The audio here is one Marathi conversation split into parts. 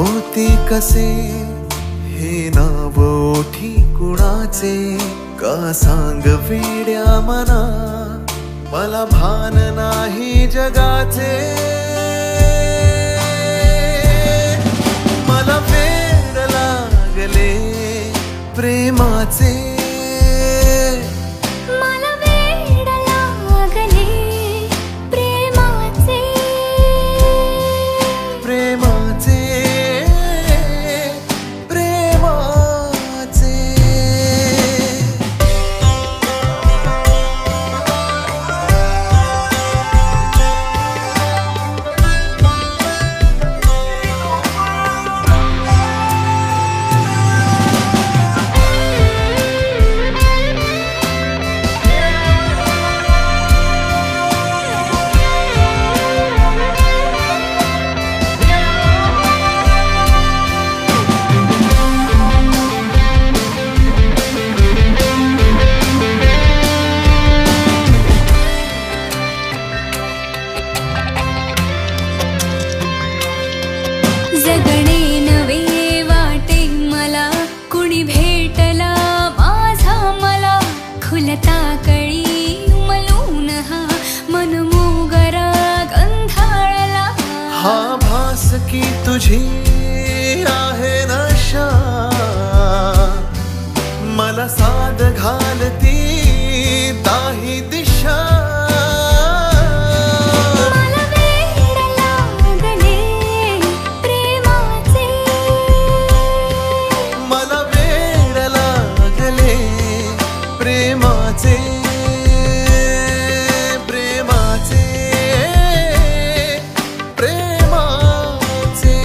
होती कसे हे नाव ओठी कुणाचे, का सांग वेड्या मना मला भान नाही जगाचे. मला वेड लागले प्रेमाचे, मला वेड लागले प्रेमाचे. प्रेमाचे प्रेमाचे. जगणे नवे वाटे मला, कुणी भेटला माझा मला. खुलता कळी उमलून हा मन मोगरा गंधाळला. हा भास की तुझी आहे नशा, मला साद घालती दाही दिशा. मला वेड लागले प्रेमाचे. मला वेड लागले प्रेमाचे. प्रेमाचे प्रेमाचे.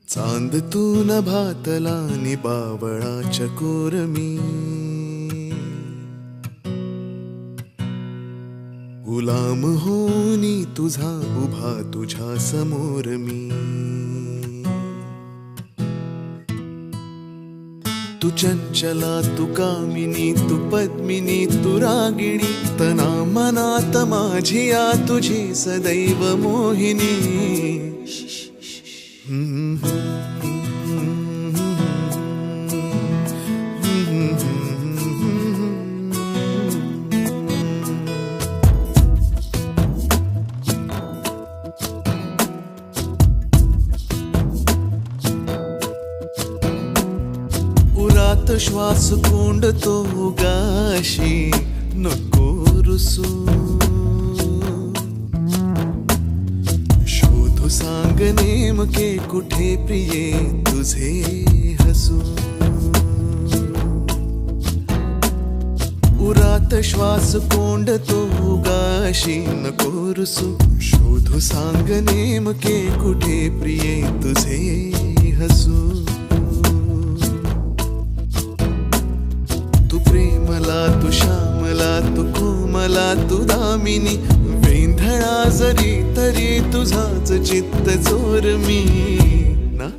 चांद तू नभातला नि बावळाच्या कोरमी, गुलाम होनी तुझा उभा तुझ्या समोर मी. तू चंचला तू कामिनी तू पद्मिनी तू रागिणी, तना मनात माझिया तुझी सदैव मोहिनी. उरात श्वास कोंडतो गाशी नको रुसू. शोधू सांग नेमके कुठे प्रिये तुझे हसू. उरात श्वास कोंडतो गाशी नको रुसू. शोधू सांग नेमके कुठे प्रिये तुझे हसू. तू प्रेमला तू श्यामला तू कोमला तू दामिनी, वेंधळा जरी तरी तुझाच चित्त चोर मी ना.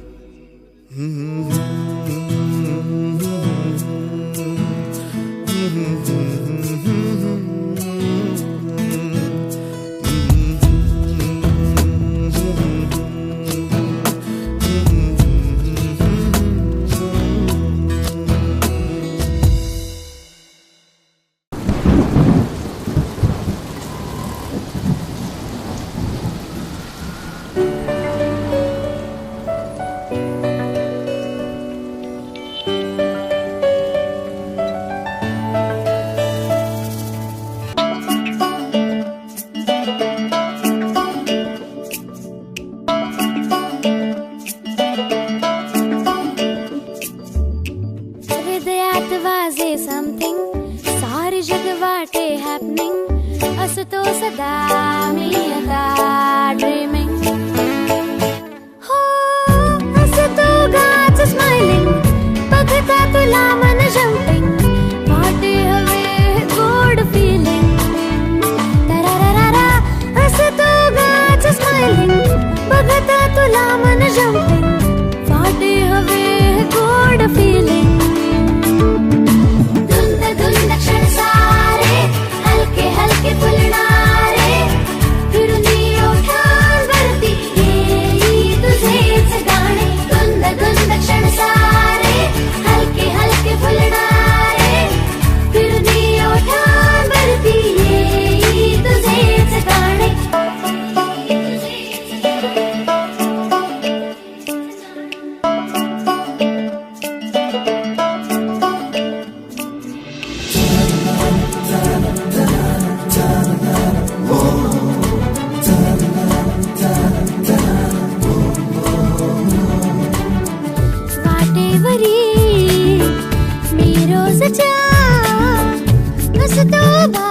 दिसतो बा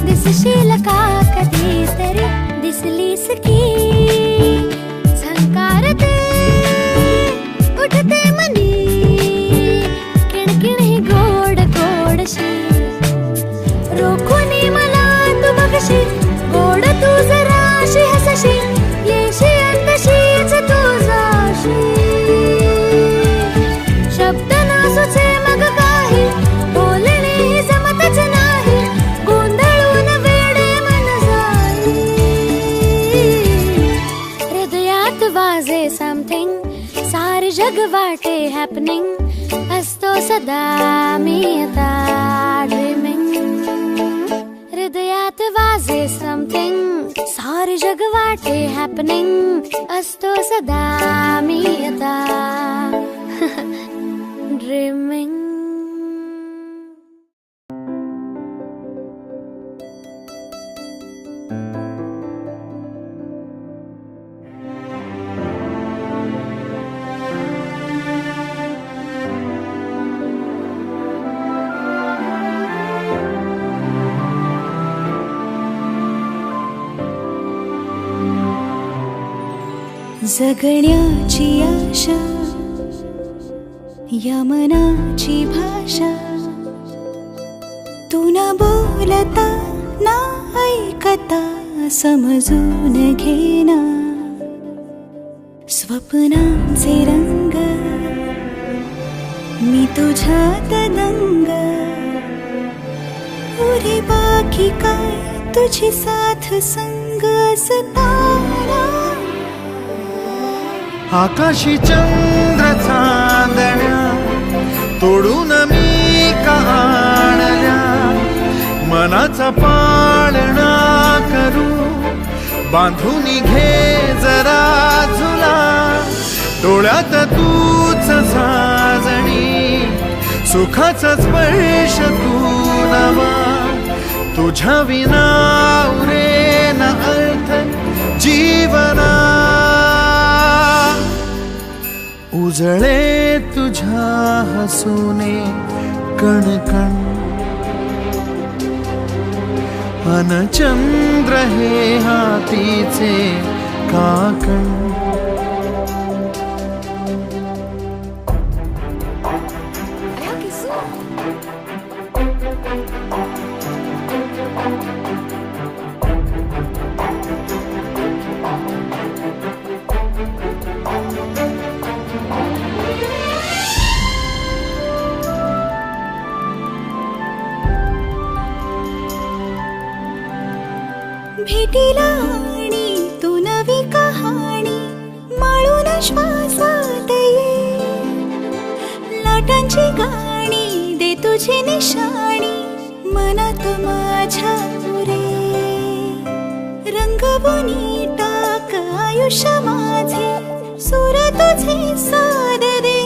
दिसशील का कधीतरी दिसलीस की झंकारते उठते मनी किणकिण ही गोड गोडशी रोखुनी मला तू बघशी गोड तू जराशी हसशी येशी अंतशीच तू जाशी शब्द नसुचे मग काही बोलणे जमतच नाही गोंधळून वेडे मन जाई हृदयात वाजे समथिंग सारे जग वाटे हॅपनिंग असतो सदा मी आता ड्रीमिंग हृदयात वाजे समथिंग सारे जग वाटे हॅपनिंग असतो सदा मी आता ड्रीमिंग जगण्याची आशा या मनाची भाषा तू न बोलता ना ऐकता समजून घेना स्वप्नांचे रंग मी तुझ्यात दंग उरे बाकी काय तुझी साथ संग असताना आकाशी चंद्र चांदण्या तोडून मी का आणल्या मनाचा पाळणा करू बांधून घे जरा झुला डोळ्यात तूच साजणी सुखाचा स्पर्श तू नवा तुझ्या विना उरे ना अर्थ जीवना उजळे तुझ्या हसूने कणकण अन चंद्र हे हातीचे काकण भेटीला आणि तू नवी कहाणी माळून श्वासात ये लाटांची गाणी दे तुझी निशाणी मनात माझ्या रे रंगवून टाक आयुष्य माझे सूर तुझे साद दे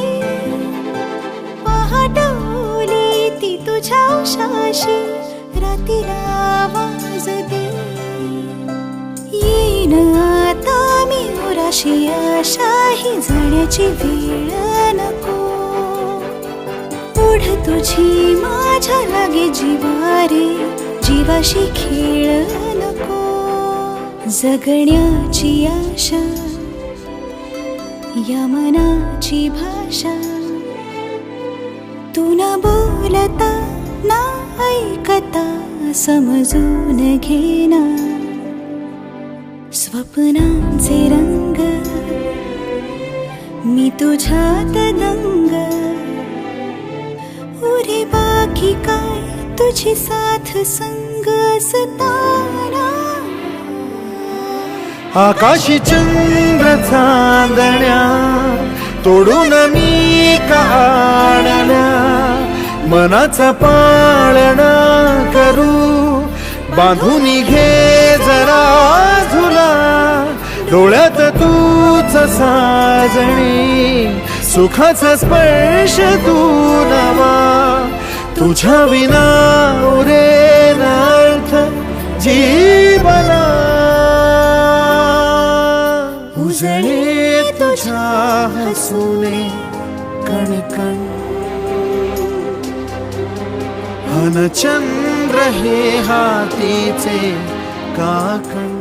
पहाटवली ती तुझ्या उशाशी रातीला आवाज दे येईन आता मी उराशी आशाही जाण्याची वेळ नको पुढ तुझी माझ्या लागे जीवारे जीवाशी खेळ नको जगण्याची आशा या मनाची भाषा तू न बोलता ना ऐकता समजून घेना स्वप्नांचे रंग मी तुझ्यात दंग उरे बाकी काय तुझी साथ संग असताना आकाशी चंद्र चांदण्या तोडून मी का आणल्या मनाचा पाळणा करू बांधून घे जरा झुला डोळ्यात तूच साजणी सुखाचा स्पर्श तू नवा तुझ्या विना उरे अर्थ जीवना उजळे तुझ्या हसूने कणकण भानचंद्र हे हातीचे काकण.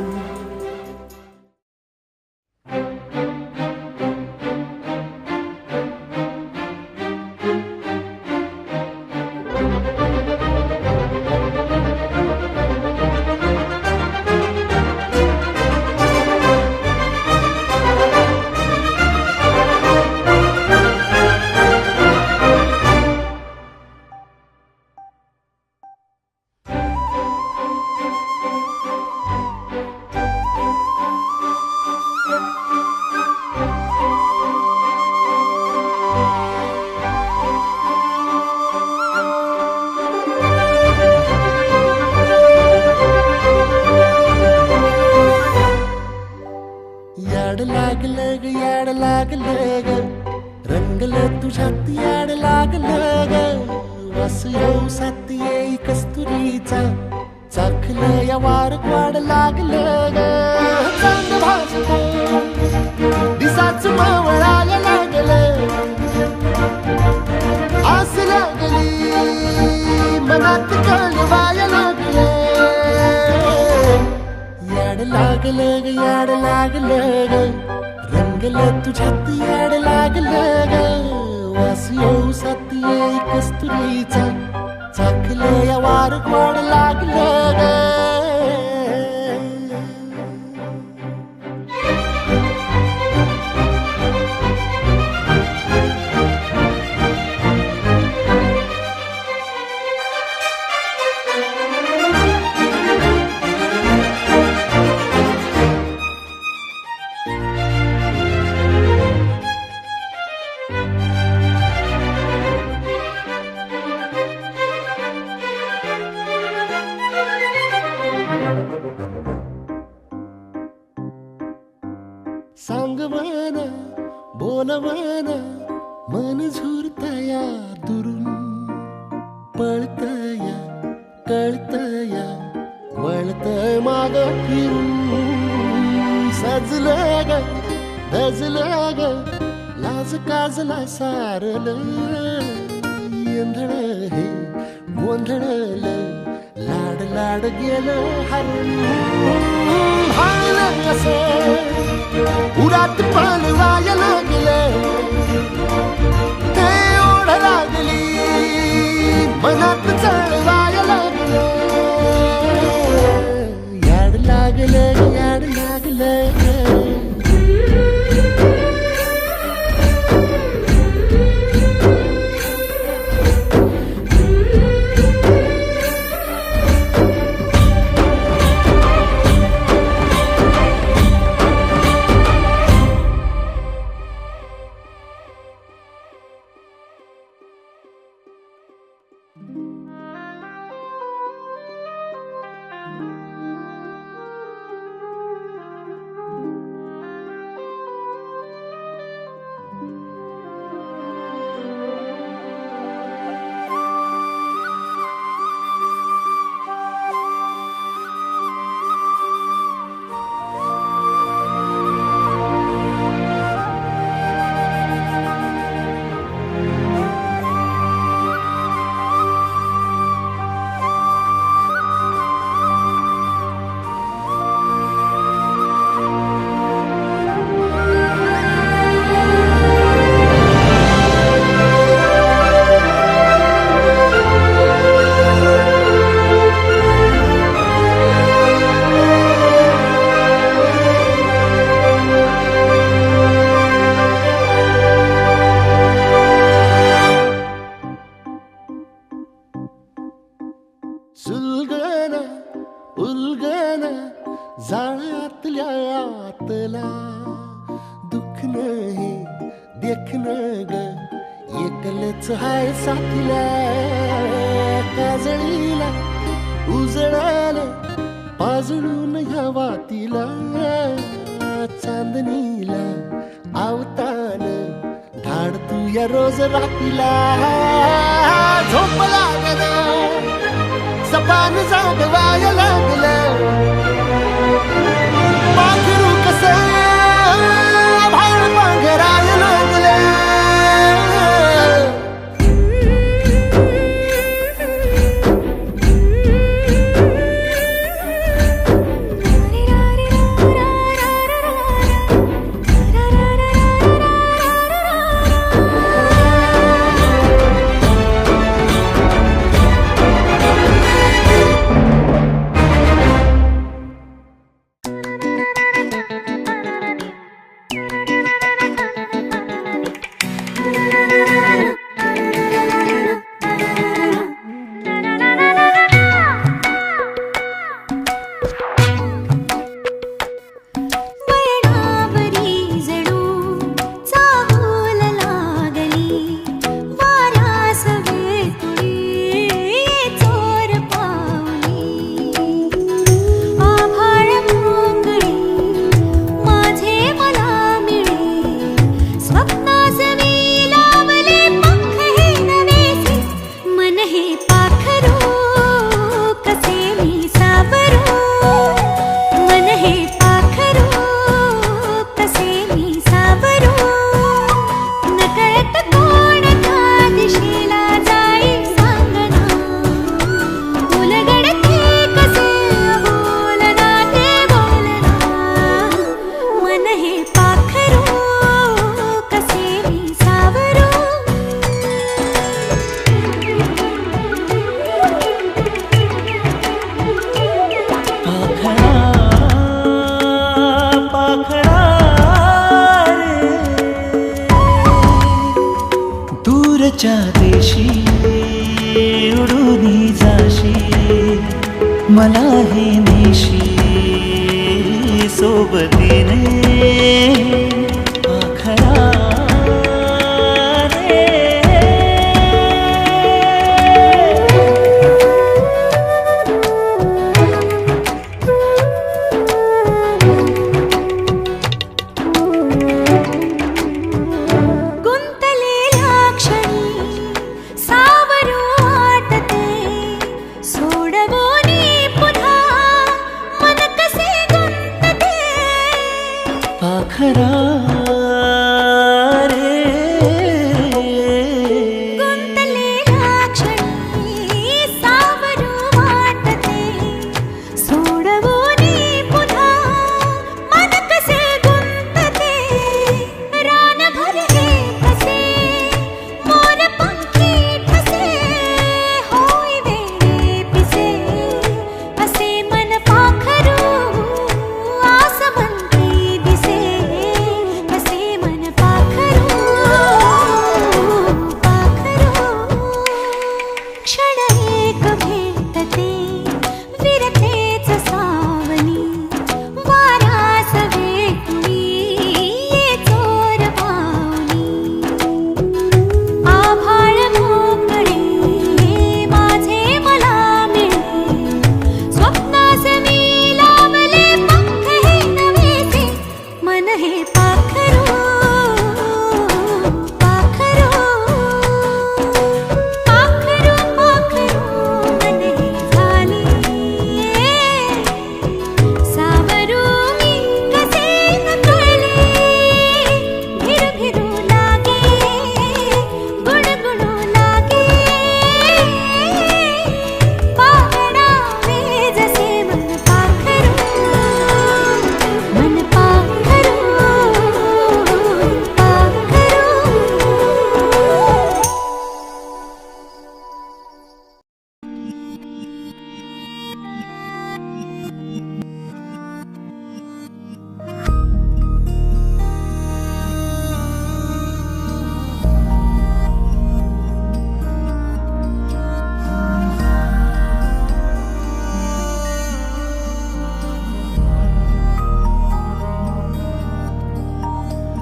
याड लागलं ग, याड लागलं ग, रंगलं तुझ्यात याड लागलं ग. वास येऊ साथ येई कस्तुरीचा, चाखलं या वार वाड लागलं ग. चांद भाजलं दिसाच मावळायला लागलं, आस लागली मनात कळवायला लागलं. याड लागलं ग, याड लागलं ग, रंगलं तुझ्यात याड लागलं ग. वास येऊ साथ येई कस्तुरीचा, चाखलं या वार वाड लागलं ग. सांगवान बोलवान मन झुरतया दुरून, पळतया कळतया वळतय माग फिरून. सजलं ग धजलं ग, लाज काजला सारलं, येंधळ हे गोंधळलं, लाड लाड गेलं हरून. हाणलं असं उरात पालवाया लागलं, ते ओढ लागली मनात चळवाया लागलं. याड लागलं, याड लागलं. सुलगन उलगन जाळ्यातल्या आतला, दुःख नाही देखण ग, एकलच हाय साथीला. काजळीला उजळाला पाजळून ह्या वातीला, चांदणीला आवतान धाड तू या रोज रातीला. झोप लागलं सपान जागवाया लागलं, पाखरू कसं भाळ पांघराया लागलं. दूरच्या देशी उडून जाशी मला हे नेशी सोबतीने आखरा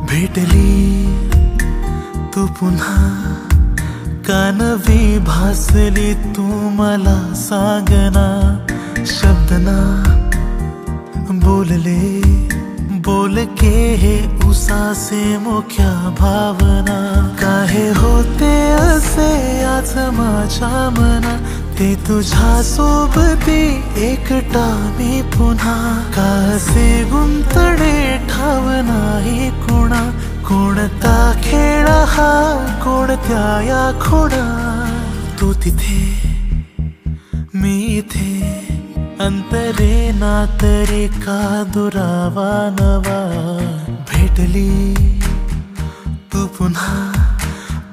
भेटली तू पुन्हा कानवी भासली तू मला सांगना शब्दना बोलले बोल के हे उसासे मोठ्या भावना काहे होते असे आज माझ्या मना ते तुझ्या सोबती एकटा मी पुन्हा का असे गुंतणे ठाव नाही कोणा कोणता खेळ हा कोणत्या या खोडा तू तिथे मी इथे अंतरे नातरे का दुरावा नवा भेटली तू पुन्हा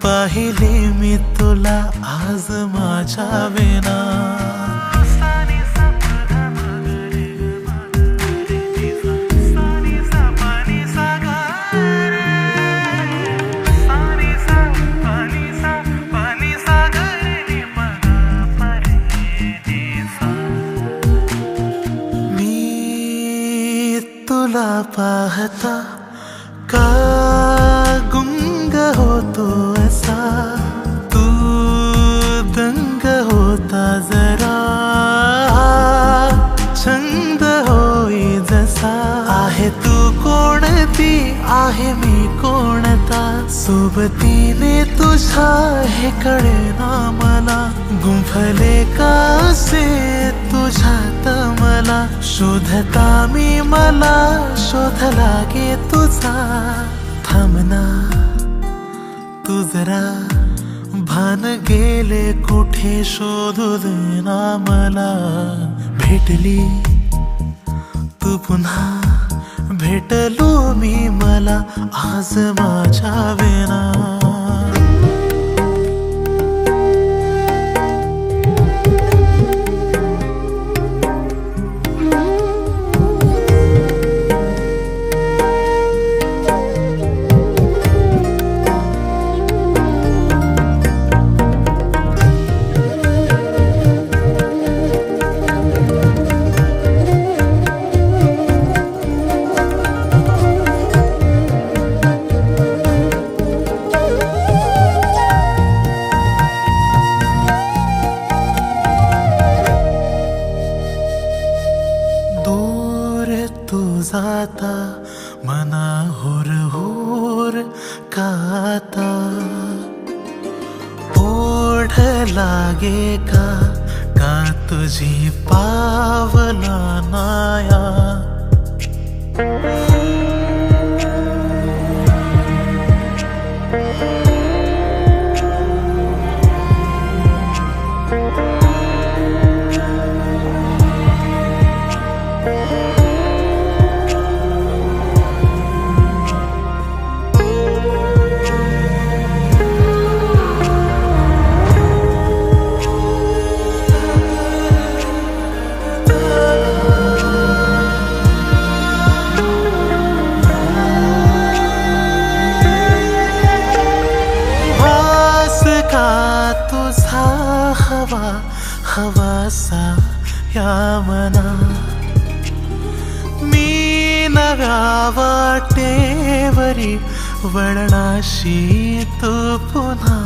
पाहिले मी तुला आज माझ्या वेना तुला पाहता का गुंग होतो असा तू दंग होता जरा छंद होई जसा आहे तू कोणती आहे मी कोणता सोबतीने तुझ्या हे कळेना मला गुंफले का असे तुझ्यात मला शोधता मी मला शोध लागे तुझा थांबना तू जरा भान गेले कुठे शोधू देना मला भेटली तू पुन्हा भेटलो मी मला आज माझ्या वेना का आता ओढ लागे का तुझी पावला नाया हवा हवासा या मना मी नव्या वाटेवरी वळणाशी तू पुन्हा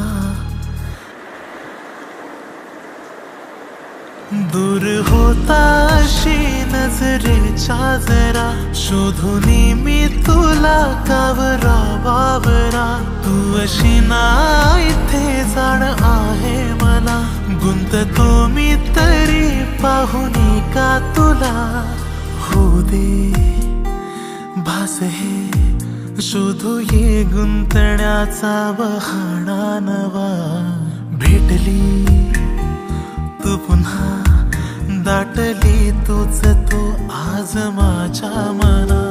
दूर होताशी नजरेच्या जरा शोधूनी मी तुला कावरा बावरा तू अशी ना इथे जाण आहे मला गुंततो मी तरी पाहुनी का तुला होऊ दे भास हे शोधू ये गुंतण्याचा बहाणा नवा भेटली तू पुन्हा दाटली तूच तू आज माझ्या मना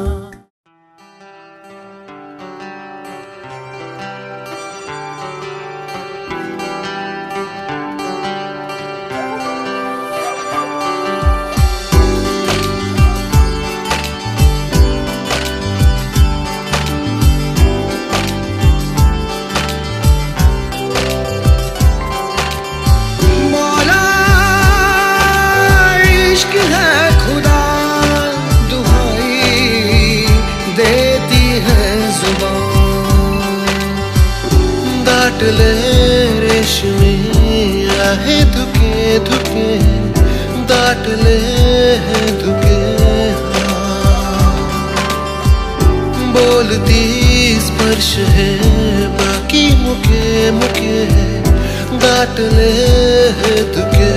दाटले रेशमी आहे धुके धुके दाटले धुके बोलती स्पर्श है बाकी मुके मुके दाटले धुके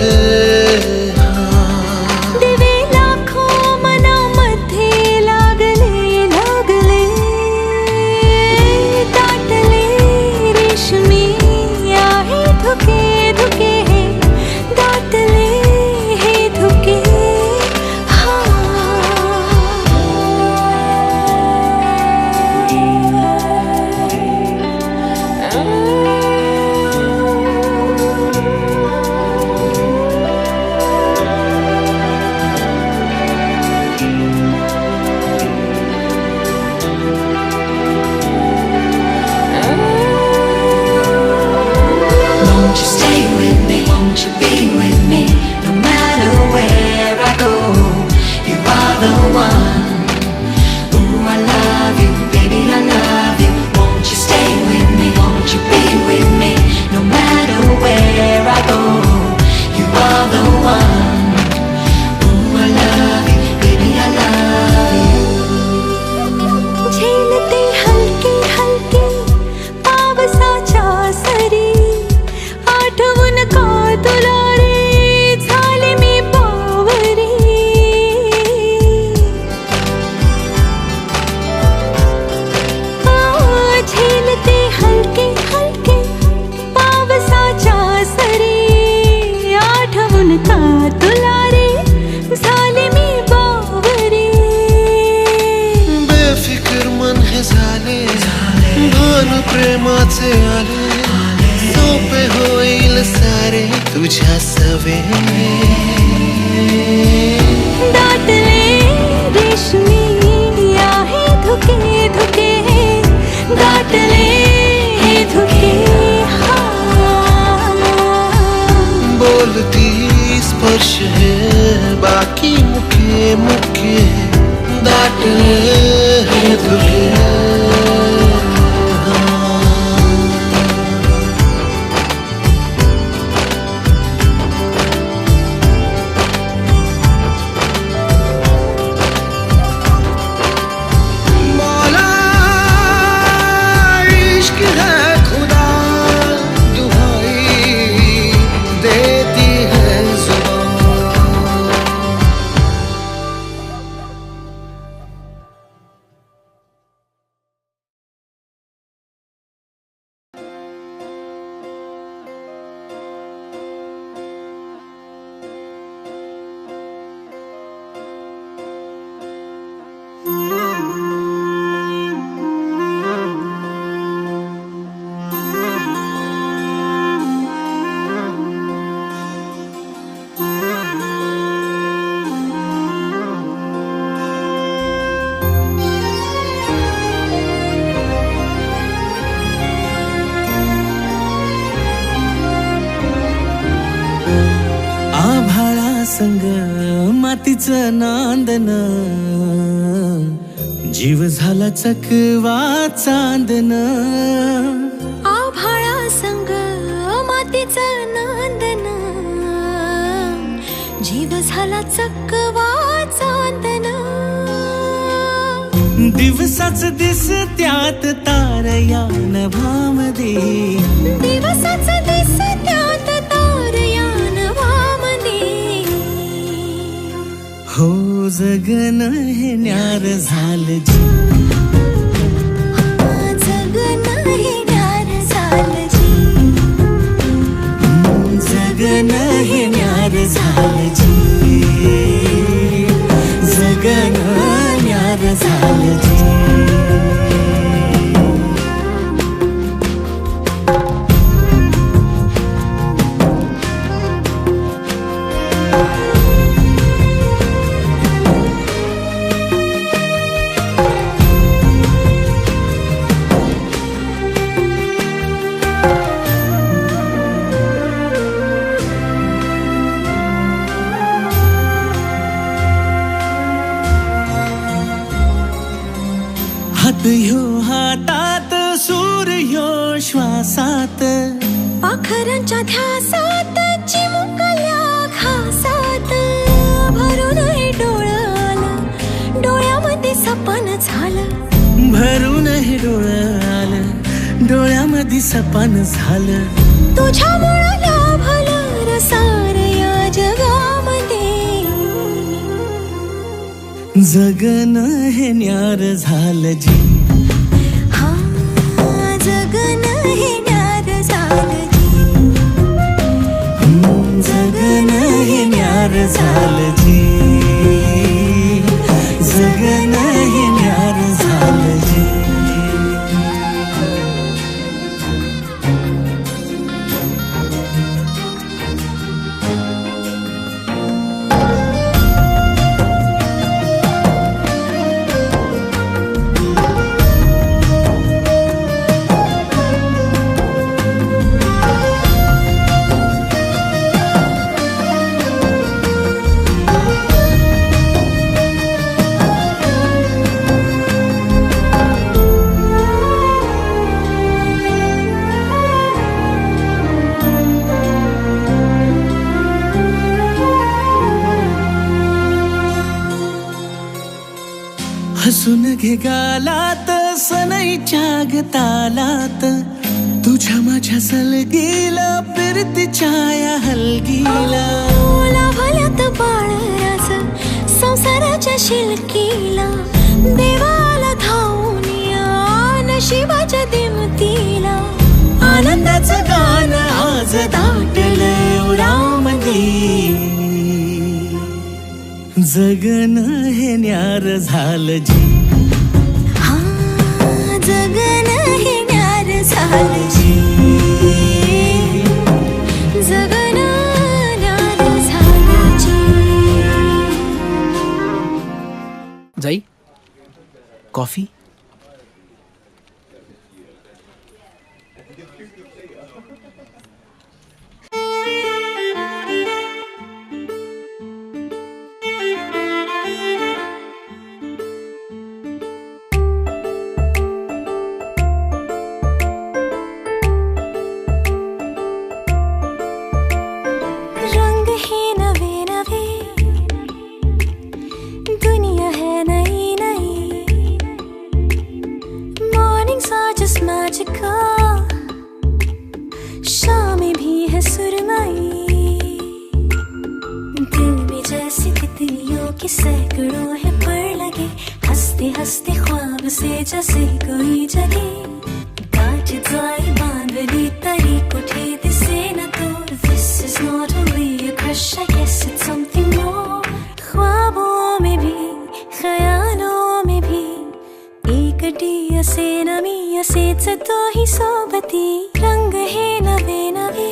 प्रेमाचे आले सोपे होईल सारे तुझ्या सवे दाटले रेशमी आहे धुके धुके दाटले हे धुके बोलती स्पर्श है बाकी मुके मुके दाटले हे धुके संग मातीचं नांदन, जीव झाला चकवा चांदन. आभाळा संग मातीचं नांदन, जीव झाला चकवा चांदन. दिवसाच दिसत्यात तारया नभामध्ये, दिवसाच दिसत्यात तारया नभामध्ये. हो जगन हे न्यार झालं जी, जगन हे न्यार झालं जी, जगन हे न्यार झालं जी, जगन न्यार झालं जी. हात ह्यो हातात, सूर ह्यो श्वासात, पाखरांच्या ध्यासात, चिमुकल्या घासात. भरून हे डोळं आलं, डोळ्यामध्ये सपन झालं. भरून हे डोळं आलं, डोळ्यामध्ये सपान झालं. तुझ्यामुळं लाभलं रसार या जगामध्ये. जगन हे न्यार झालं जी, हा जगन हे न्यार झालं जी, जगन हे न्यार झालं जी, जगन हे न्यार झालं जी. हसून घे गालात, सनईच्या गतालात, तुझ्या माझ्या सलगीला, फिरतीच्या या हलगीला. लाभल्यात बाळराज संसाराच्या शिलकीला. देवाला धावून या नशिबाच्या दिमतीला. आनंदाचं गाणं आज दाटलं उरामध्ये. जगन हे न्यार झालं जी, हा जगन हे न्यार झालं जी, जगन न्यार झालं जी. जाई कॉफी. शामें भी है सुरमई, दिल में जैसे तितलियों के सैकड़ों है पर लगे. हंसते हंसते ख्वाब से जैसे कोई जगे. काट जाए बांधनी तरी कुठे दिसे न तो. This is not only a crush, I guess it's something more. ख्वाबों में भी ख्यालों में भी एकटी असे नमी असेच तो ही सोबती. रंग है नवे नवे,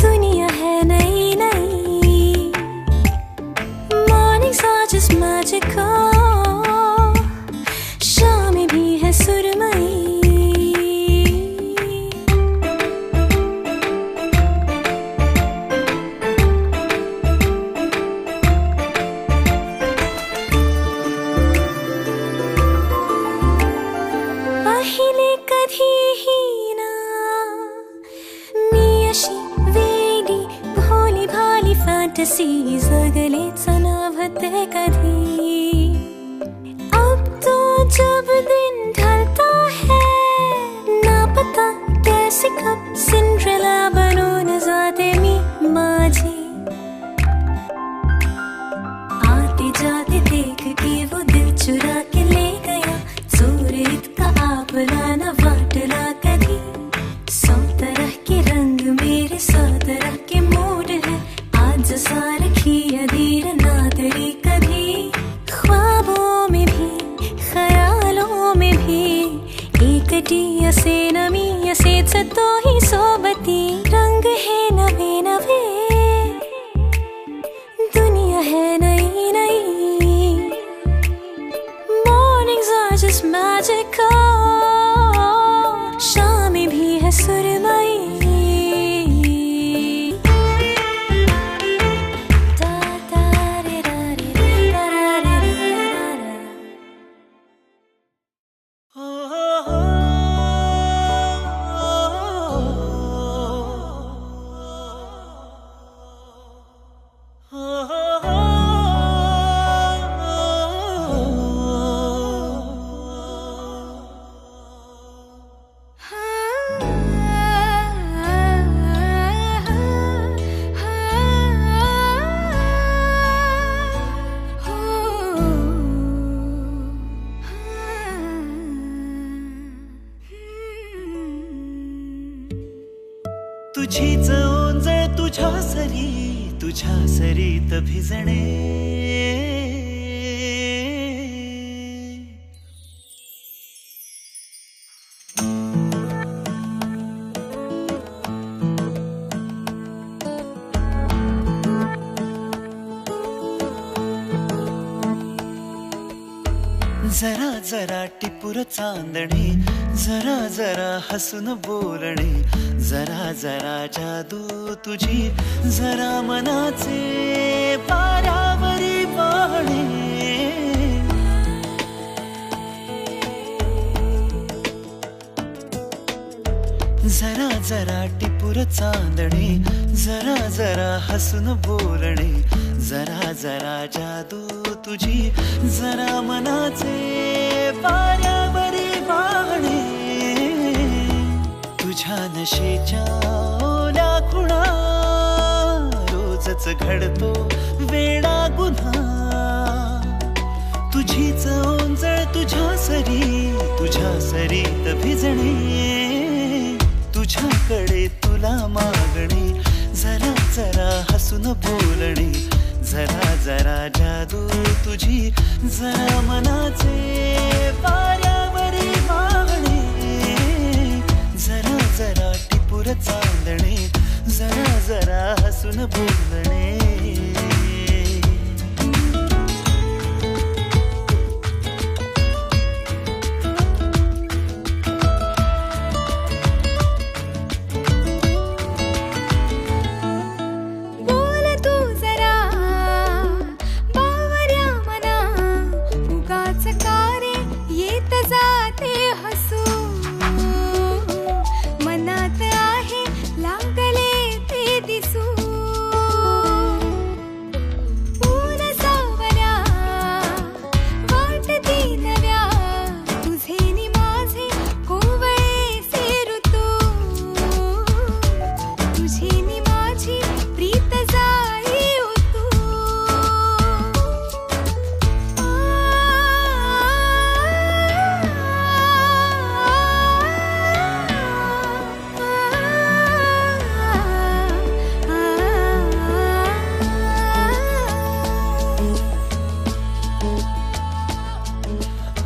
दुनिया है नई नई. Mornings are just magical, शामें भी है सुरमई. पाहिले कधीही ना मी अशी वेडी भोली भाली फॅन्टसी जगलेच नव्हते कधी. अब तो जब दिन ढलता है ना पता कैसे कब सिंड्रेला बनून जाते मी माझी. आते जाते देख के वो दिल चुरा के ले गया चोर इतका आपला न वाटला कधी. 100 तरह के रंग मेरे 100 तरह के मूड है आज सारखी अधीर ना तरी कधी. ख्वाबों में भी ख्यालों में भी एकटी असे न मी असेच तोही सोबती. रंग है नवे नवे दुनिया है नई नई. मॉर्निंग्स आर जस्ट मैजिकल शामें भी है सुरमई. तुझीच ओंजळ तुझ्या सरीत भिजणे. जरा जरा टिपूर चांदणे जरा जरा हसून बोलणे. जरा जरा जादू तुझी जरा मनाचे पारावरी वाहणे. जरा जरा टिपूर चांदणे जरा जरा हसून बोलणे. जरा जरा जादू तुझी जरा मनाचे पारावरी वाहणे. तुझ्या नशेच्या ओल्या खुणा रोजच घडतो वेडा गुन्हा. तुझीच ओंजळ तुझ्या सरीत भिजणे. तुझ्याकडे तुला मागणे जरा जरा हसून बोलणे. जरा जरा जादू तुझी जरा मनाचे पारावरी वाहणे. जरा जरा टिपूर चांदणे जरा जरा हसून बोलणे.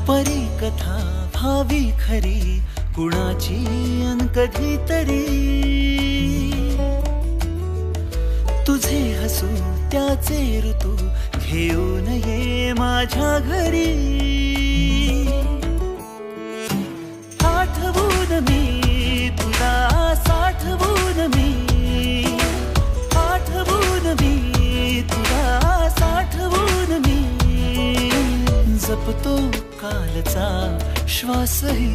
परी कथा भावी खरी कुणाची अन कधीतरी. तुझे हसू त्याचे ऋतू घेऊन ये माझ्या घरी. आठवून मी तुला साठवून मी. आठवून मी तुला साठवून मी. जपतो कालचा श्वासही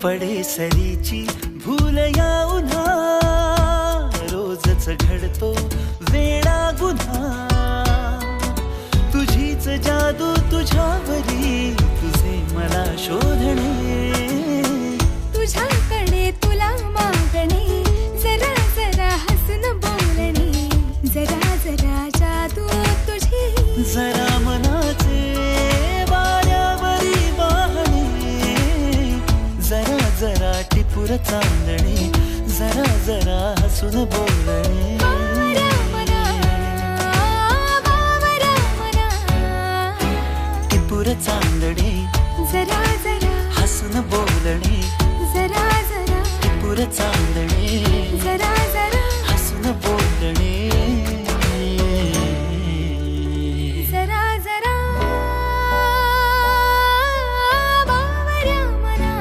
पडे सरीची भूल या उन्हा रोजच घडतो वेडा गुन्हा तुझीच जादू तुझ्यावरी तुझे मला शोधणे तुझ्याकडे तुला मागणे जरा जरा हसून बोलणे जरा जरा जादू तुझी जरा मनाचे वाऱ्यावरी वाहणे जरा जरा टिपूर चांदणे जरा जरा हसून बोलणे टिपूर चांदणे जरा जरा हसून बोलणे जरा जरा टिपूर चांदणे जरा जरा हसून बोलणे जरा जरा बावऱ्या मना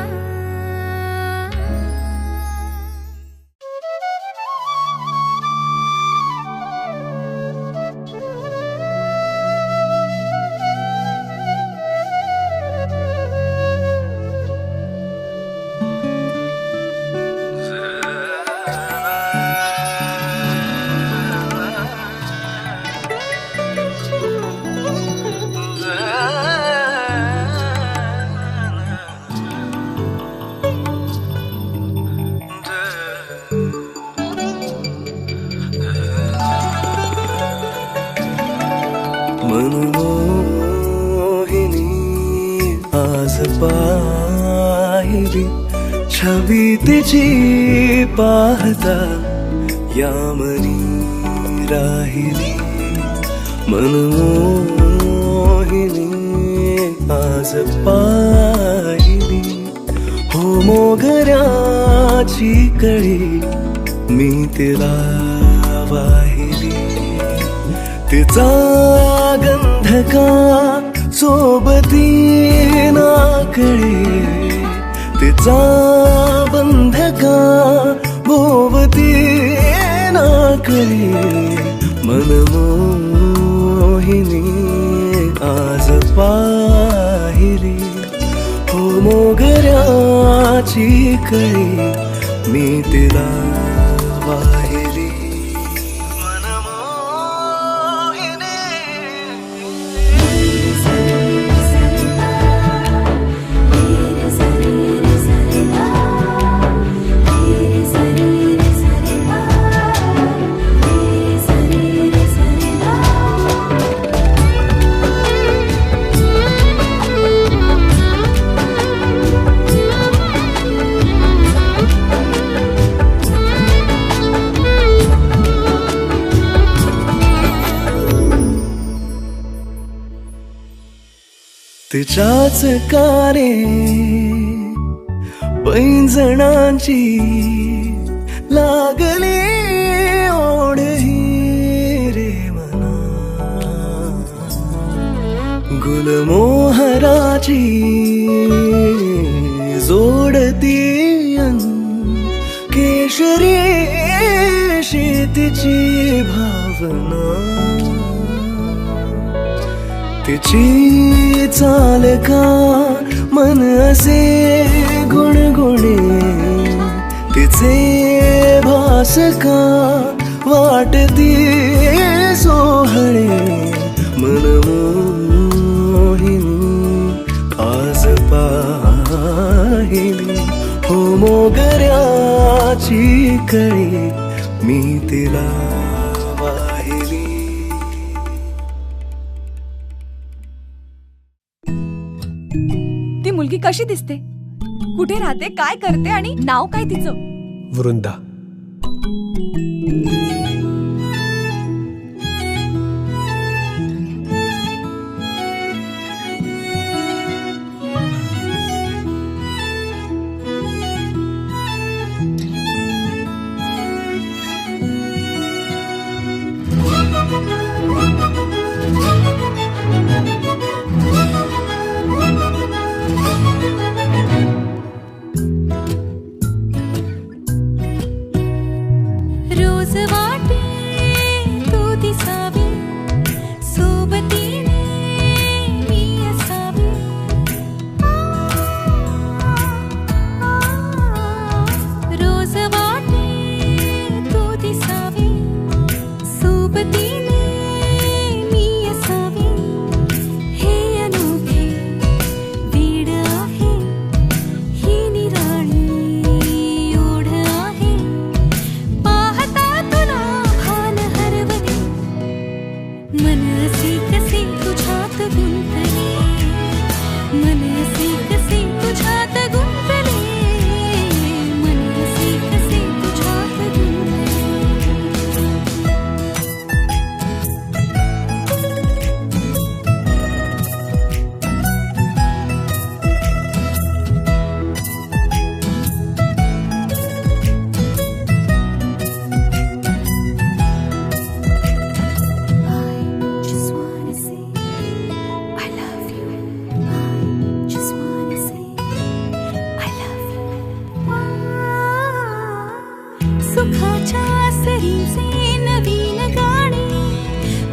मनमोहिनी आज पाहिली छबी तिची पाहता यामनी राहिली मनमोहिनी आज पाहिली हो मोगऱ्याची कळी मी तिला वाहिली तिचा गंध का सोबती नाकळे तिचा बंध का भोवती नाकळे मनमोहिनी आज पाहिली हो मोगऱ्याची कळी मी तिला वाहिली तिच्याच कारे पैंजणांची लागली ओढही रे मना गुलमोहराची जोडती केशरी शेतीची भावना तिची चाल का मन असे गुणगुणे तिचे भास का वाटती सोहळे मनमोहिनी आज पाहिली हो मोगऱ्याची कळी मी तिला वाहिली ती मुलगी कशी दिसते कुठे राहते काय करते आणि नाव काय तिचं वृंदा रू सुखाच्या सरीचे नवीन गाणे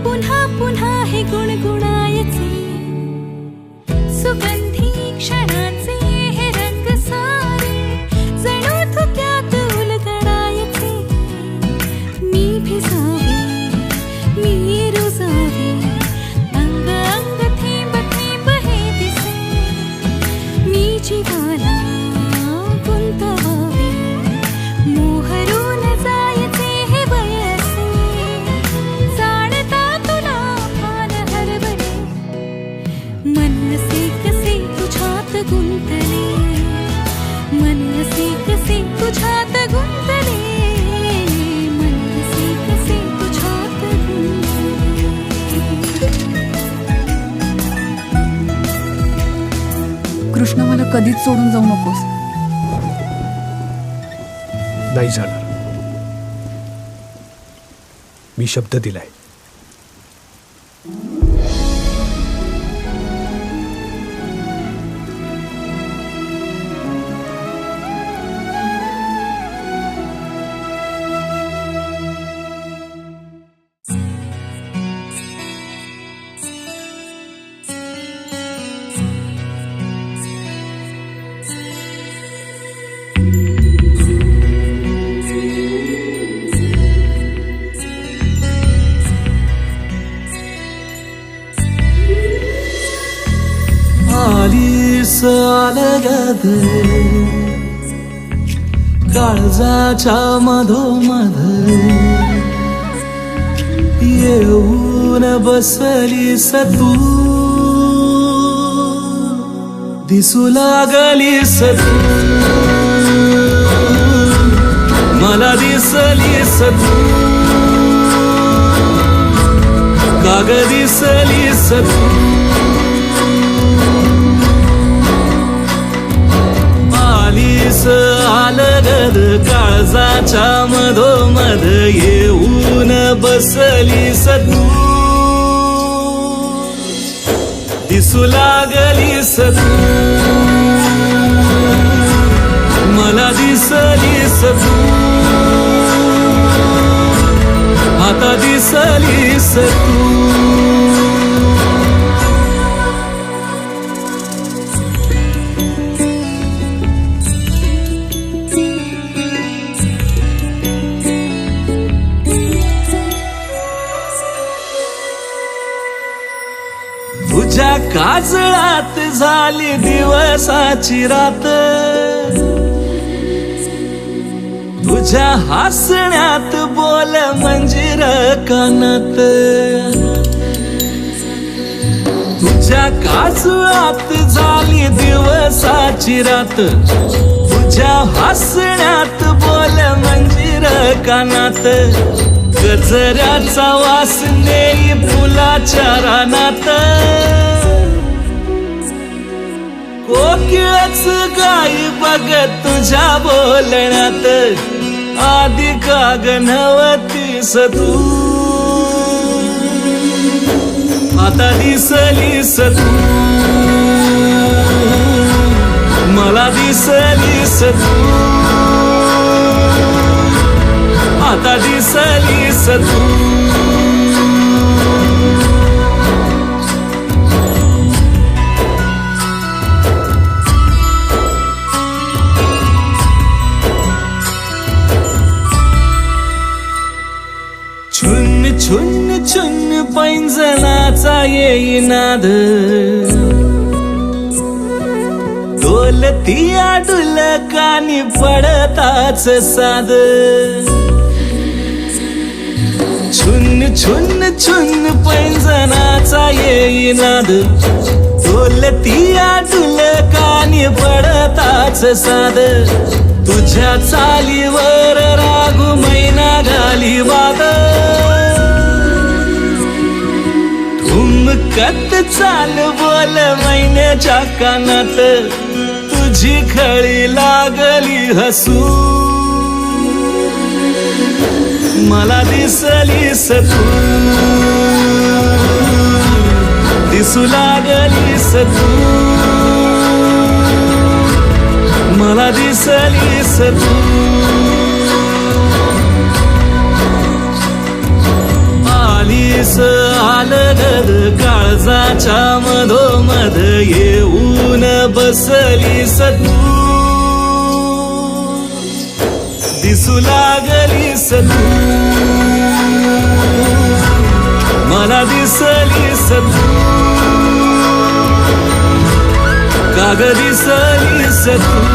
पुन्हा पुन्हा हे गुणगुणायचे सुगंधी क्षणाचे हे रंग सारे जणू धुक्यात उलगडायचे मी भिजावे मी रुजावे अंग अंग थेंब थेंब हे दिसे मी जीवाला गुंतवावे मोहरून जायचे हे बयसे जाणता तुला भान हरवले मन असे कसे तुझ्यात गुंतले मन असे कसे तुझ्यात गुंतले मन असे कसे तुझ्यात गुंतले कृष्ण मला कधीच सोडून जाऊ नकोस. नाही जाणार. मी शब्द दिलाय. आलीस अलगद काळजाच्या मधोमध येऊन बसलीस तू दिसू लागलीस तू मला दिसलीस तू काग दिसलीस तू आलीस अलगद काळजाच्या मधोमध येऊन बसलीस तू दिसू लागलीस तू मला दिसलीस तू आता दिसलीस तू तुझ्या काजळात झाली दिवसाची रात तुझ्या हसण्यात बोल मंजिर कानात तुझ्या काजळात झाली दिवसाची रात तुझ्या हसण्यात बोल मंजिर कानात गजऱ्याचा वास नेई फुलाच्या रानात कोकिळच गाई बघत तुझ्या बोलण्यात आधी का गणवतीस तू आता दिसलीस तू मला दिसलीस तू आता दिसलीस तू छुन छुन छुन पैंजणाचा येई नाद डोलती आडुल कानी पडताच साद छुन छुन छुन पैंजणाचा येई नाद डोलती आडुल कानी पडताच साद तुझ्या चालीवर रागू मैना घाली वाद ठुमकत चाल बोल मैन्याच्या कानात तुझी खळी लागली हसू मला दिसलीस तू दिसू लागलीस तू मला दिसलीस तू फुलाच्या मधोमध येऊन बसलीस तू, दिसू लागलीस तू, मला दिसलीस तू, काग दिसलीस तू.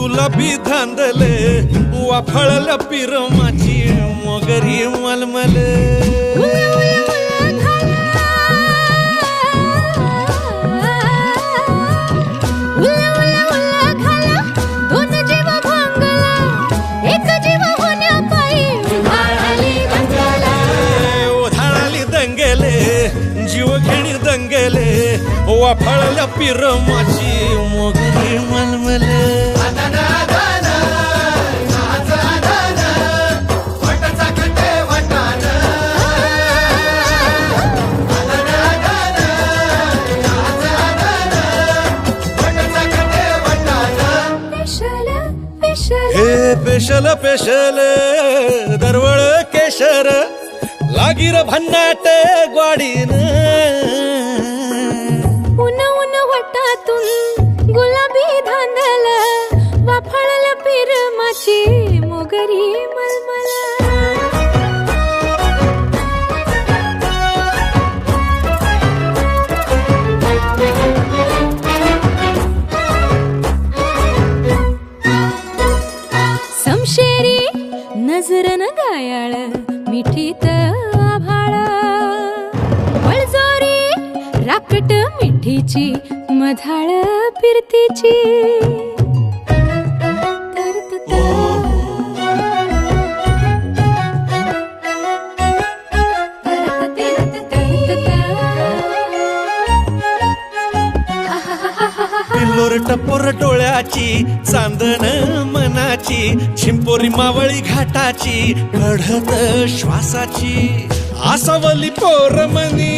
गुलाबी धांदले वाफळल्या पिरमाची मोगरी मलमल. उधाळाली दंगेले जीव घेणी दंगेले वाफळल्या पिरमाची मोगरी मलमल. हे पेशल पेशल दरवळ केशर लागीर भन्नाट ग्वाडीन. उन उन वटातून गुलाबी धांदल वाफळल्या पिरमाची मोगरी मलमल. समशेरी नजरन गायाळ मिठीत आभाळ वळजोरी राकट मिठीची मधाळ फिरतीची. पिल्लोर टपोर डोळ्याची चांदण मनाची छिंपोरी मावळी घाटाची कढत श्वासाची आसावली पोरमनी.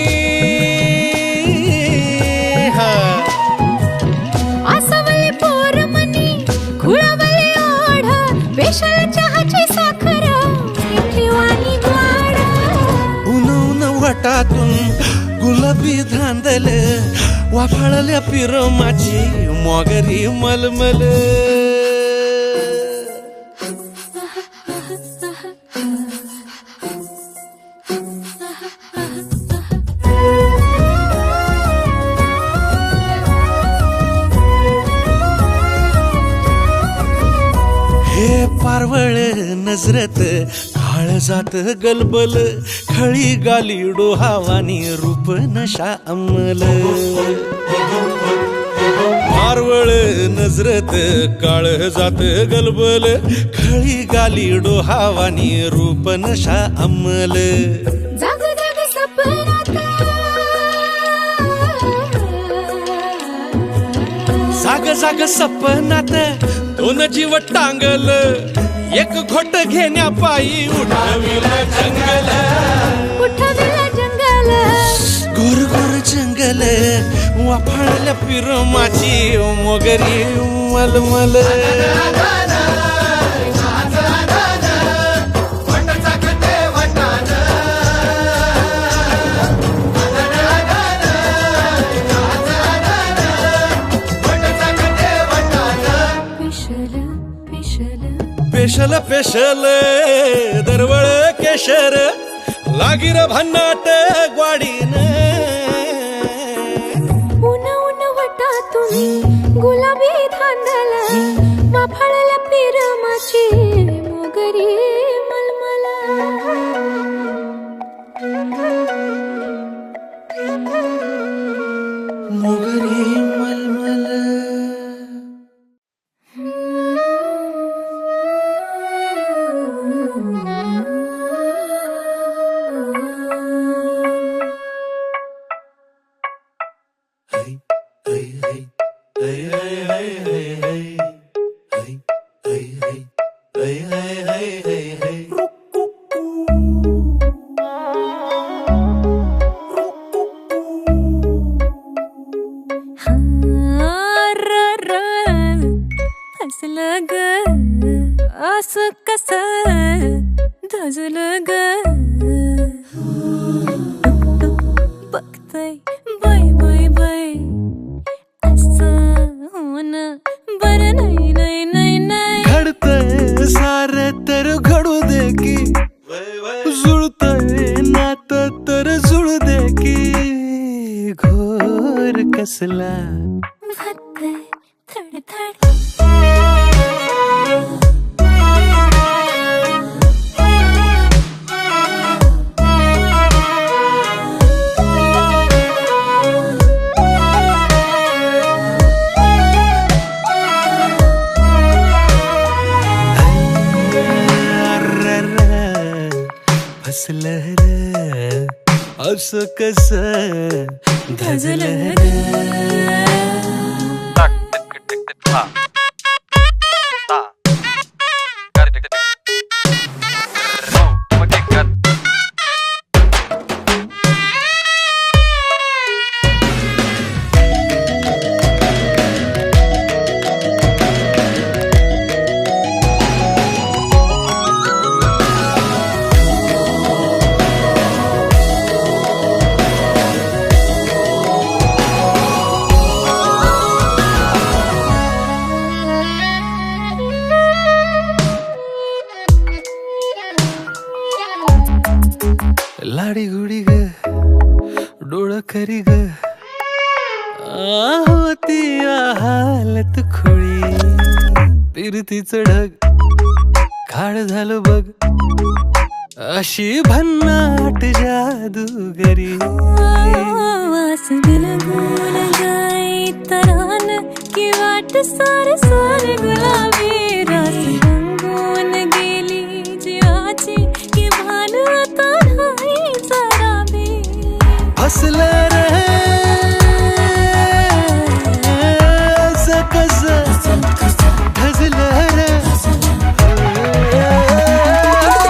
आसावली पोरमनी खुळवली ओढ पेशल चहाची साखर मिठीवाणी गोड. उन उन वटातून गुलाबी धांदले वाफळल्या पिरमाची मोगरी मलमल. हे पारवळ नजरत काळजात गलबल खळी गाली डोहावानी रूप नशा अंमल. पारवळ नजरत काळजात गलबल खळी गाली डोहावानी रूप नशा अंमल. जाग जाग सपनात जाग जाग सपनात दोन जीव टांगल एक घोट घेण्या पायी उठविला जंगल. उठविला जंगल गोर गोर जंगल वाफळल्या पिरमाची मोगरी मलमल. पेशल पेशल दरवळ केशर लागीर भन्नाट ग्वाडीन. उन उन वटातून गुलाबी धांदल वाफळल्या पिरमाची मोगरी मलमल. मलमल. हसलं ग असं कसं धजलं ग बघतय बाय बाय बाय असं होणं बरं नाही नाही नाही नाही. घडतंय सारं तर घडू दे की, जुळतंय नातं तर जुळू दे की. घोर कसला वाटतंय थड थड. फसलं र असं कसं धजलं ग. लाडी गुडी ग डोळ खरी ग होती हालत खोळी. फिरतीचं ढग खाड झालं बघ अशी भन्नाट जादूगरी. वास गुलगुल गाई तरान की वाट सारे सारे गुलाबी. रास रंगून गेली जीवाची की भान आता नाही जरा बी. हसलं रे असं कसं धजलं रे.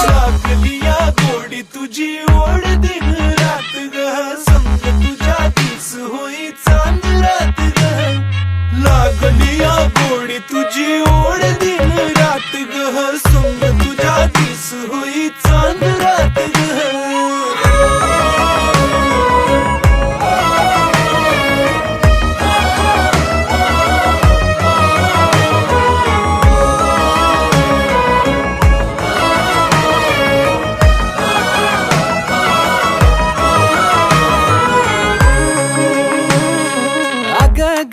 लागलिया गोडी तुझी ओढ दिन रात ग संग तुझ्या दिस होई चांद रात ग. लागलिया गोडी तुझी ओढ दिन रात ग संग तुझ्या दिस होई चांद रात ग.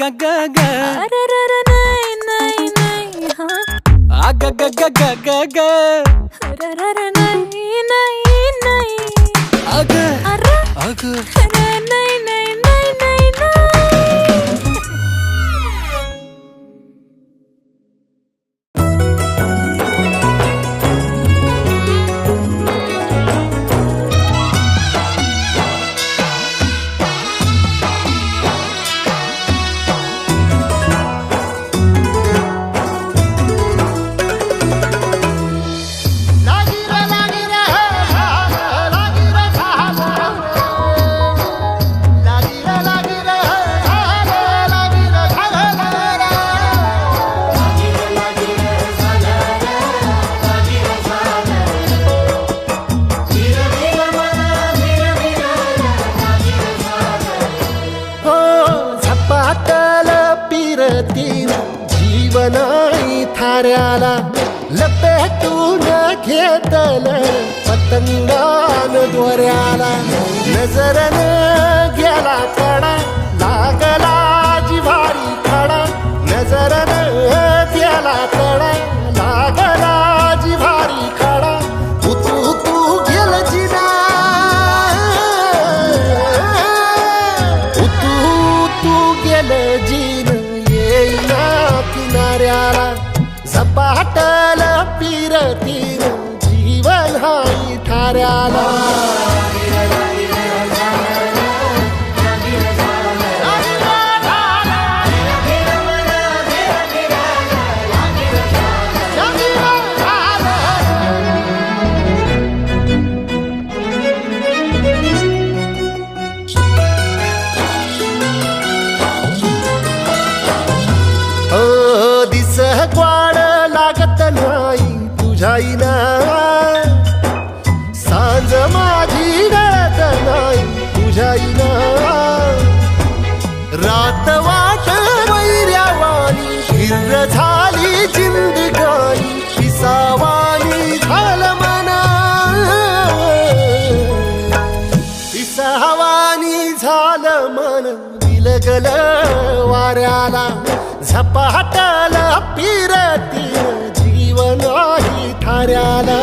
ग ग ग अररर नाही नाही नाही हा. ग ग ग ग ग ग अररर नाही नाही नाही. अग अर अग नाही नाही नाही नाही नाही. जीवनाई थाऱ्याला लपेटून घेतलं पतंगान दोऱ्याला. नजरन गेला कडा लागला जिव्हारी खडा. नजरन गेला कडा लागला जिव्हारी खडा. तू तू गेल जिना तू गेल झपाटल पिरतीन जीवन हाई थाऱ्याला. ग्वाड लागत नाही तुझ्याईना, सांज माझी गळत नाही तुझ्याईना. रात वाट वैर्यावानी हिर झाली जिंदगानी, पिसावानी झालं मना, पिसावानी झालं मन. विलगल वाऱ्याला झपाटल पिरती जीवन ही थाऱ्याला.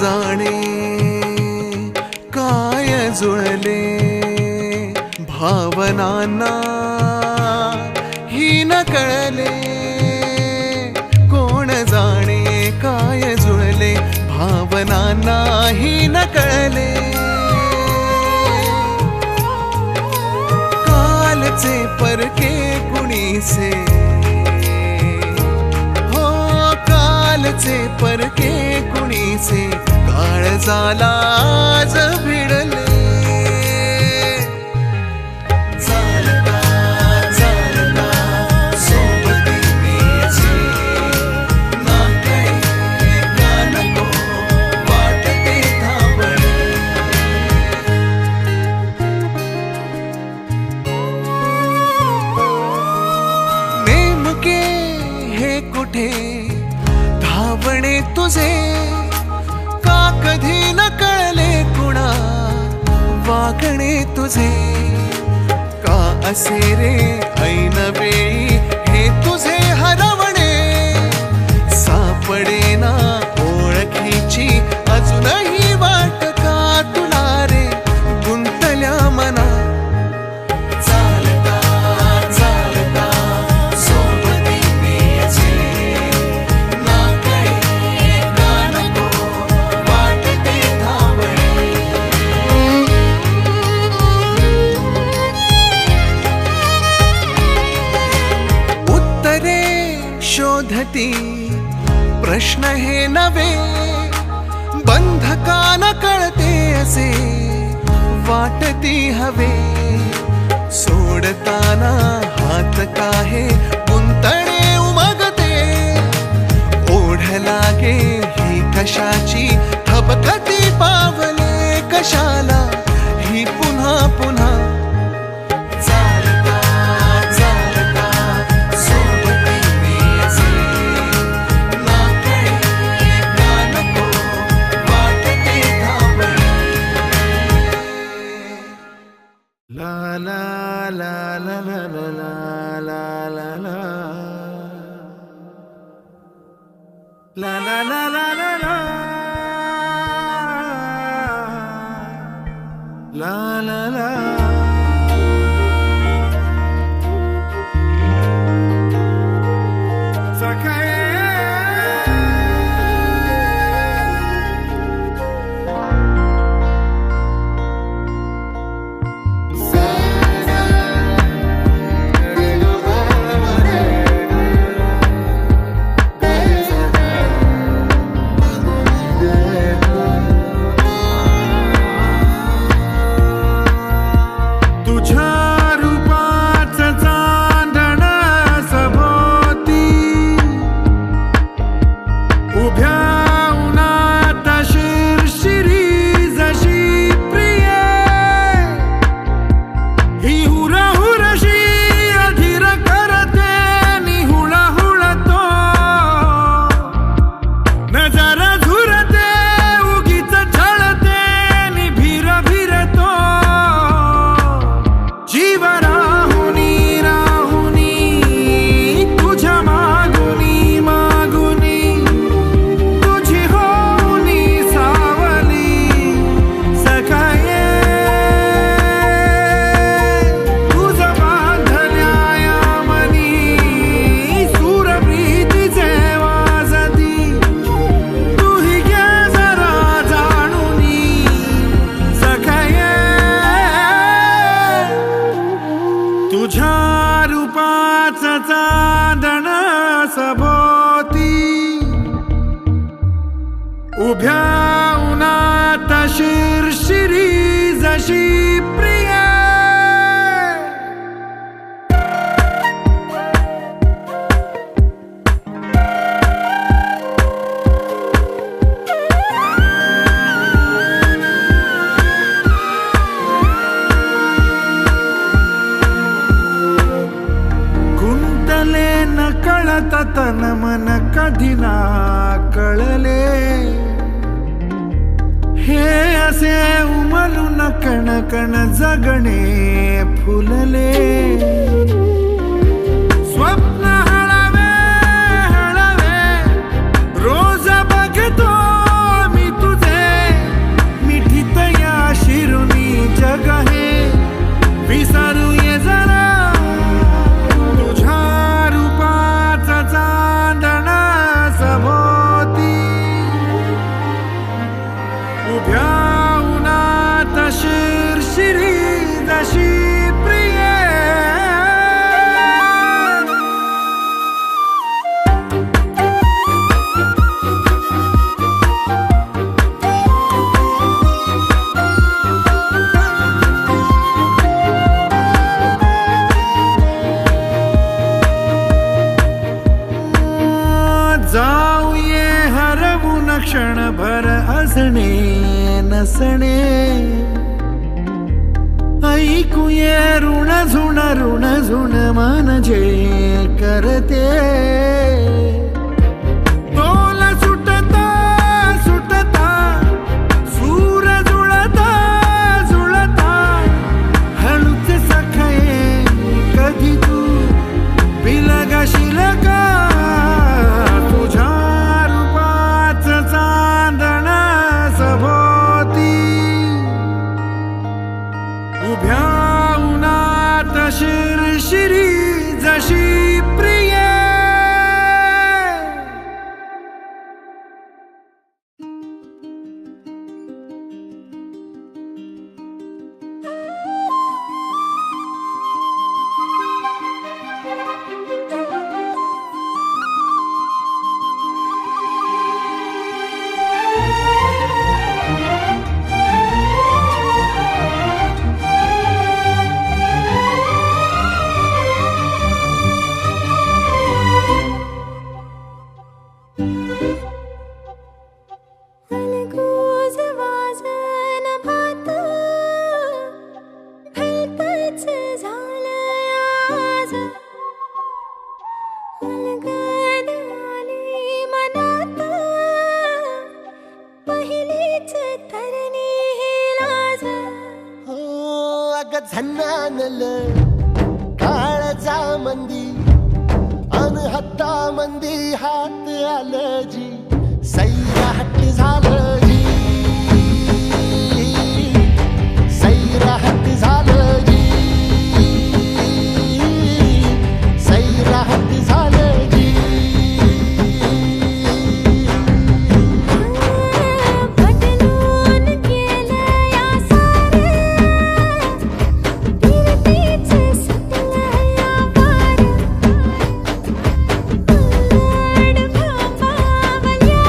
जाणे काय जुळले भावनांना ही न कळले. कोण जाणे काय जुळले भावनांना ही न कळले. कालचे परके कुणीसे, हो कालचे परके कुणीसे, काळजाला आज भिडले. चालता चालता सोबती मीचे, ना काही का नको वाटते थांबणे. नेमके हे कुठे धावणे तुझे, कधी न कळले कुणा वागणे तुझे. का असे रे ऐन वेळी हे तुझे हरवणे, सापडे ना ओळखीची अजूनही वाट का तुला रे गुंतल्या मना. चालता चालता सोबती मीचे, ना काही का नको शोधती प्रश्न हे नवे. बंधकान कळते असे वाटती हवे. सोडताना हात काहे गुंतणे उमगते. ओढ लागे ही कशाची थबकती पावले कशाला ही पुन्हा पुन्हा. La la la la la la la la la la la la la la la la la la. तन मन कधी ना कळले, हे असे उमलून कण कण जगणे फुलले. स्वप्न हळवे हळवे रोज बघतो मी तुझे, मिठीत या शिरुनी जग हे विसरू ये जरा. तुझ्या रूपाचा चांदणा सभोवती उभ्या उन्हात शिरशिरी जशी प्रिय. जाऊये हरवून क्षणभर असणे नसणे, ऐकूये ऋण झुण मन जे करते. तोल सुटता सुटता सूर जुळता जुळता, हळूच सखये कधी तू बिलगशील का. तुझ्या रूपाच चांदण सभोवती उभ्या उन्हात शिरशिरी जशी प्रिय. अलगोज वाजन भात भलतंच झालंय आज. अलगद आली मनात पहिलीच तरणी ही लाज. हो अग झन्नानल काळजा मंदी अन हत्ता मंदी हात आलं जी. सैराट झालं जी, सैराट झालं जी, सैराट झालं जी. बदलून केलं या सारं, फिरतीच सुटलं या वार. उलट भांबावल्या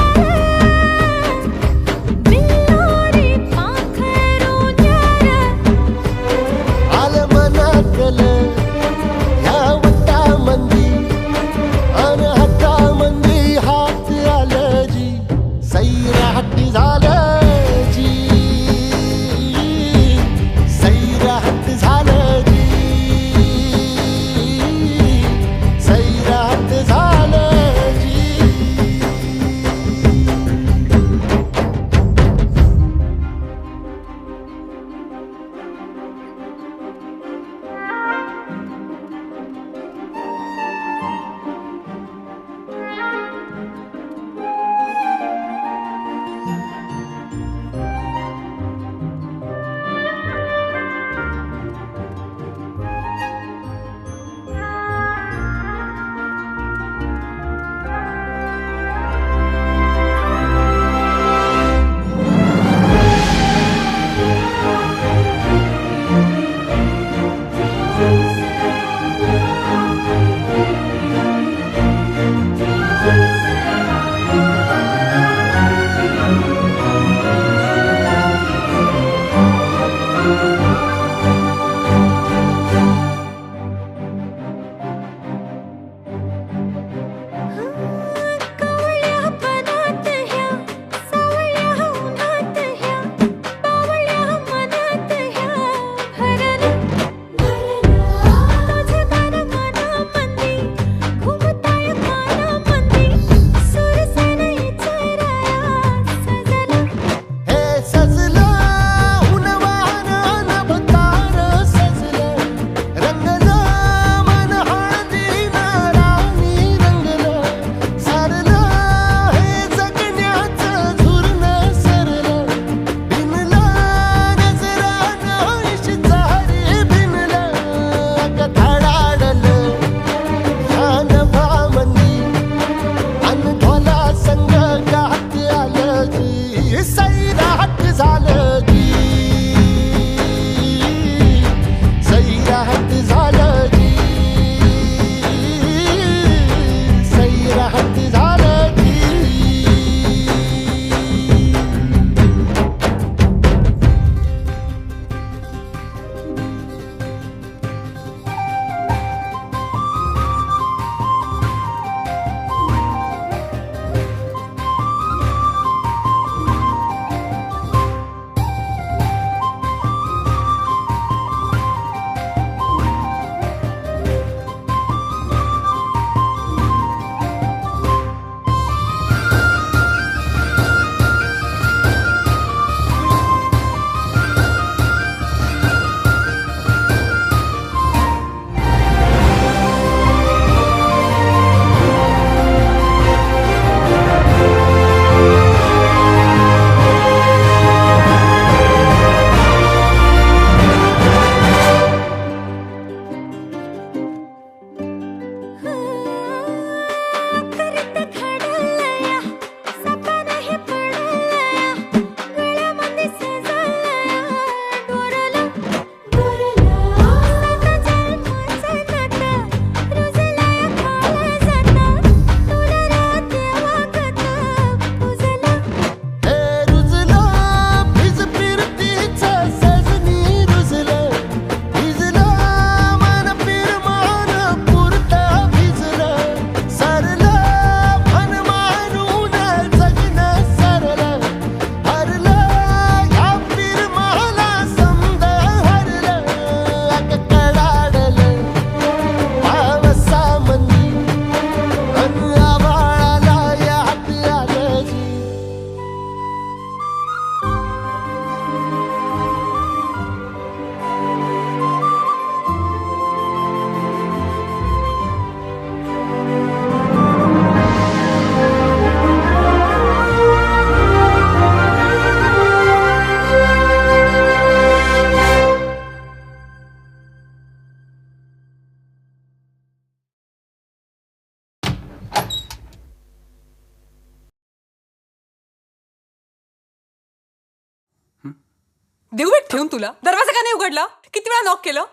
देऊ भेट ठेवून तुला दरवाजा का नाही उघडला? किती वेळा नॉक केलं?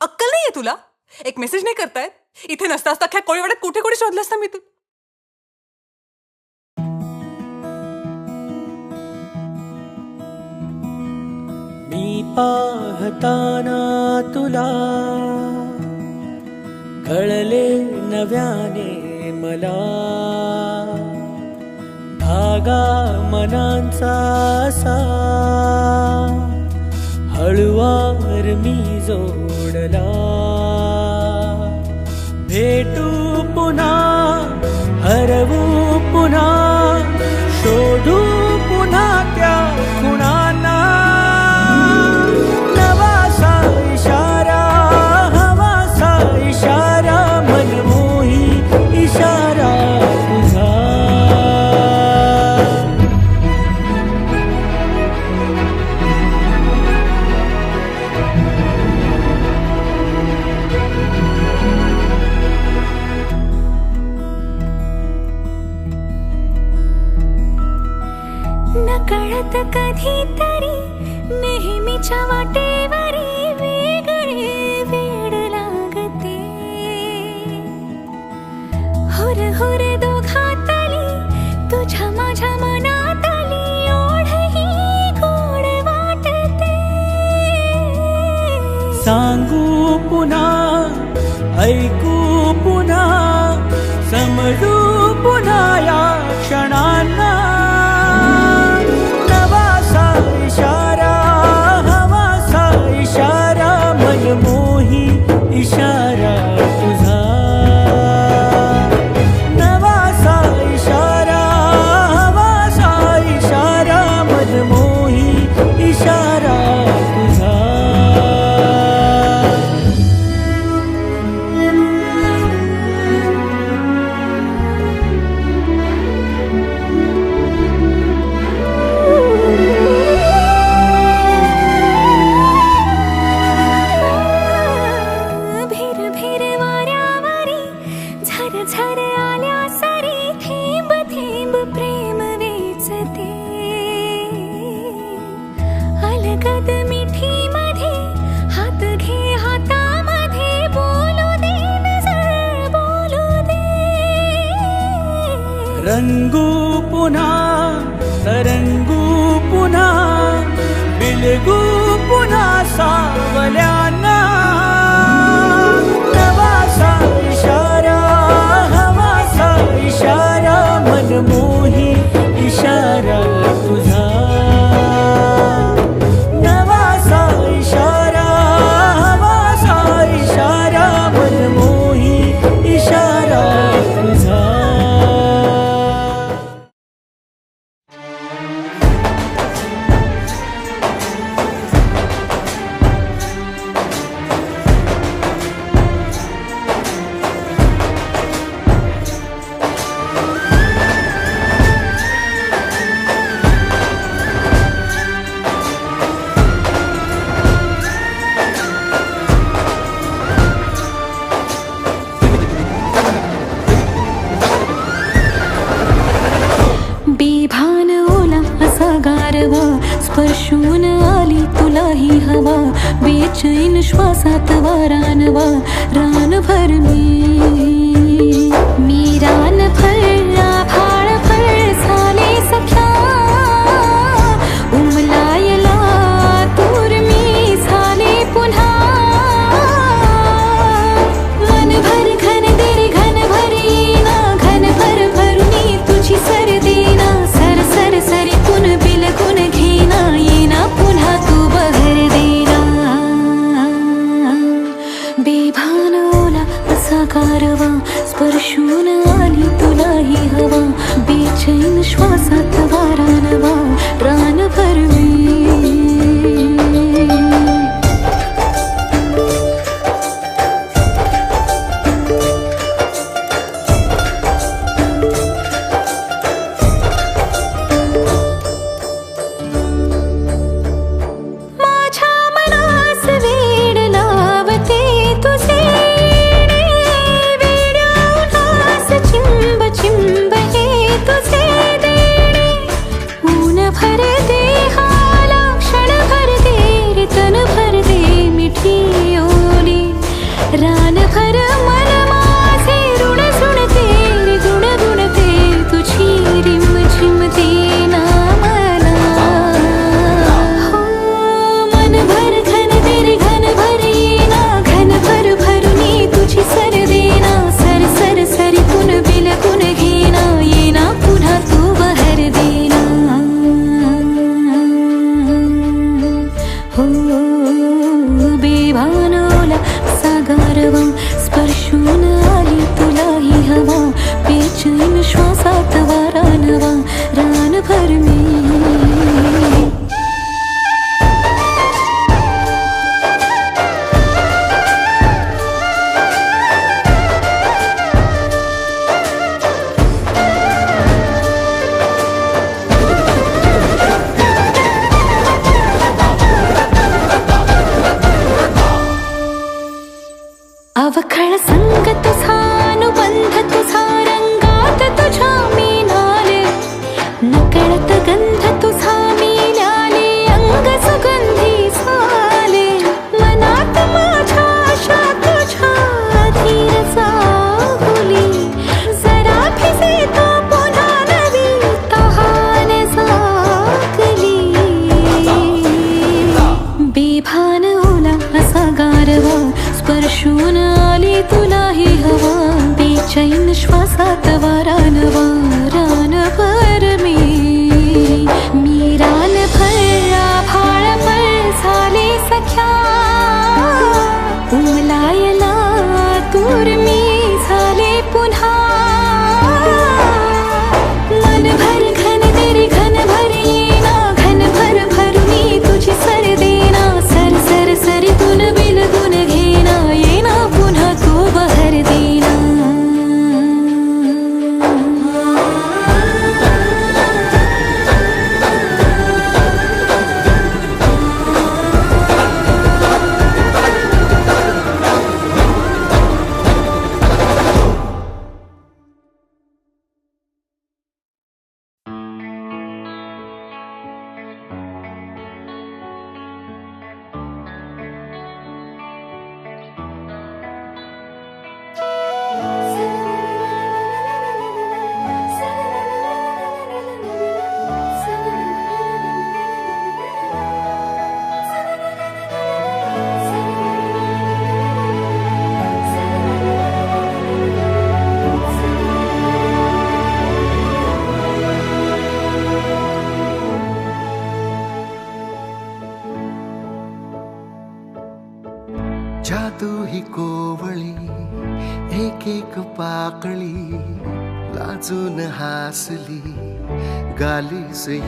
अक्कल नाहीये तुला? एक मेसेज नाही करतायत? इथे नसता असता अख्ख्या कोळीवाड्यात कुठे कुठे शोधलं असतं मी तू. मी पाहताना तुला कळले नव्याने मला धागा मनांचा असा हळुवार मी जोडला. भेटू पुन्हा हरवू पुन्हा शोधू पुन्हा त्या खुणांना. नवासा इशारा हवासा इशारा मनमोही इशारा तुझा. नकळत कधीतरी नेहमीच्या वाटेवरी वेगळे वेड लागते. हुर हुर दोघातली तुझ्या माझ्या मनातली ओढही गोड वाटते. सांगू पुन्हा ऐकू पुन्हा समजू पुन्हा या क्षणांना. नवासा इशारा हवासा इशारा मनमोही इशारा तुझा. नवासा इशारा हवासा इशारा मनमोही इशारा तुझा. भिर भिर वाऱ्यावरी झर झर आल्या सरी थेंब थेंब प्रेम वेचते. अलगद मिठी मध्ये हात घे हातामध्ये बोलू दे नजर बोलू दे. रंगू पुन्हा तरंगू पुन्हा बिलगू पुन्हा सावल्यांना. नवासा इशारा हवासा इशारा मनमोही इशारा तुझा. नवासा इशारा हवासा इशारा मनमोही इशारा तुझा. बेभान ओला असा गारवा स्पर्शून आली तुलाही हवा. बेचैन श्वासात वारानवा रानभर मी रानभर आभाळभर झाले सख्या. उमलायला तूर मी झाले पुन्हा. मनभर घन देरे घन भर येना घन भर भरुनी तुझी सर देना. सर सर सरी कुन बिलकुन घेना येना पुन्हा तू बहर देना. बेभान ओला असा गारवा स्पर्शून आली तुलाही हवा. बेचैन श्वासात वारानवा रानभर मी. माझ्या मनास वेड लावते तुझे वेड्या उन्हास चिंब चिंब हे तुझे देणे. बेचैन श्वासात वारानवा रानभर मी अवखळ संग तुझा अनुबंध तुझा रंगात तुझ्या मी नाले नकळत गंध तुझा मिळाले अंग सुगंधी झाले मनात माझ्या आशा तुझ्या धीर चाहुली जरा भिजे तो पुन्हा नवी तहान जागली बेभान ओला असा गारवा स्पर्शून आली तुला ही हवा बेचैन श्वासात वारानवा रानभर मी रानभर आभाळ पळ झाले सख्या उमलायला दूर मी झाले पुन्हा मनभर घन तेरी घनभर येना घनभर भर मी तुझी सर देना सर सर सरीतून बिलगून घेना येना पुन्हा तू बहर देना जादू ही कोवळी एक एक पाकळी लाजून हासली गालीस ये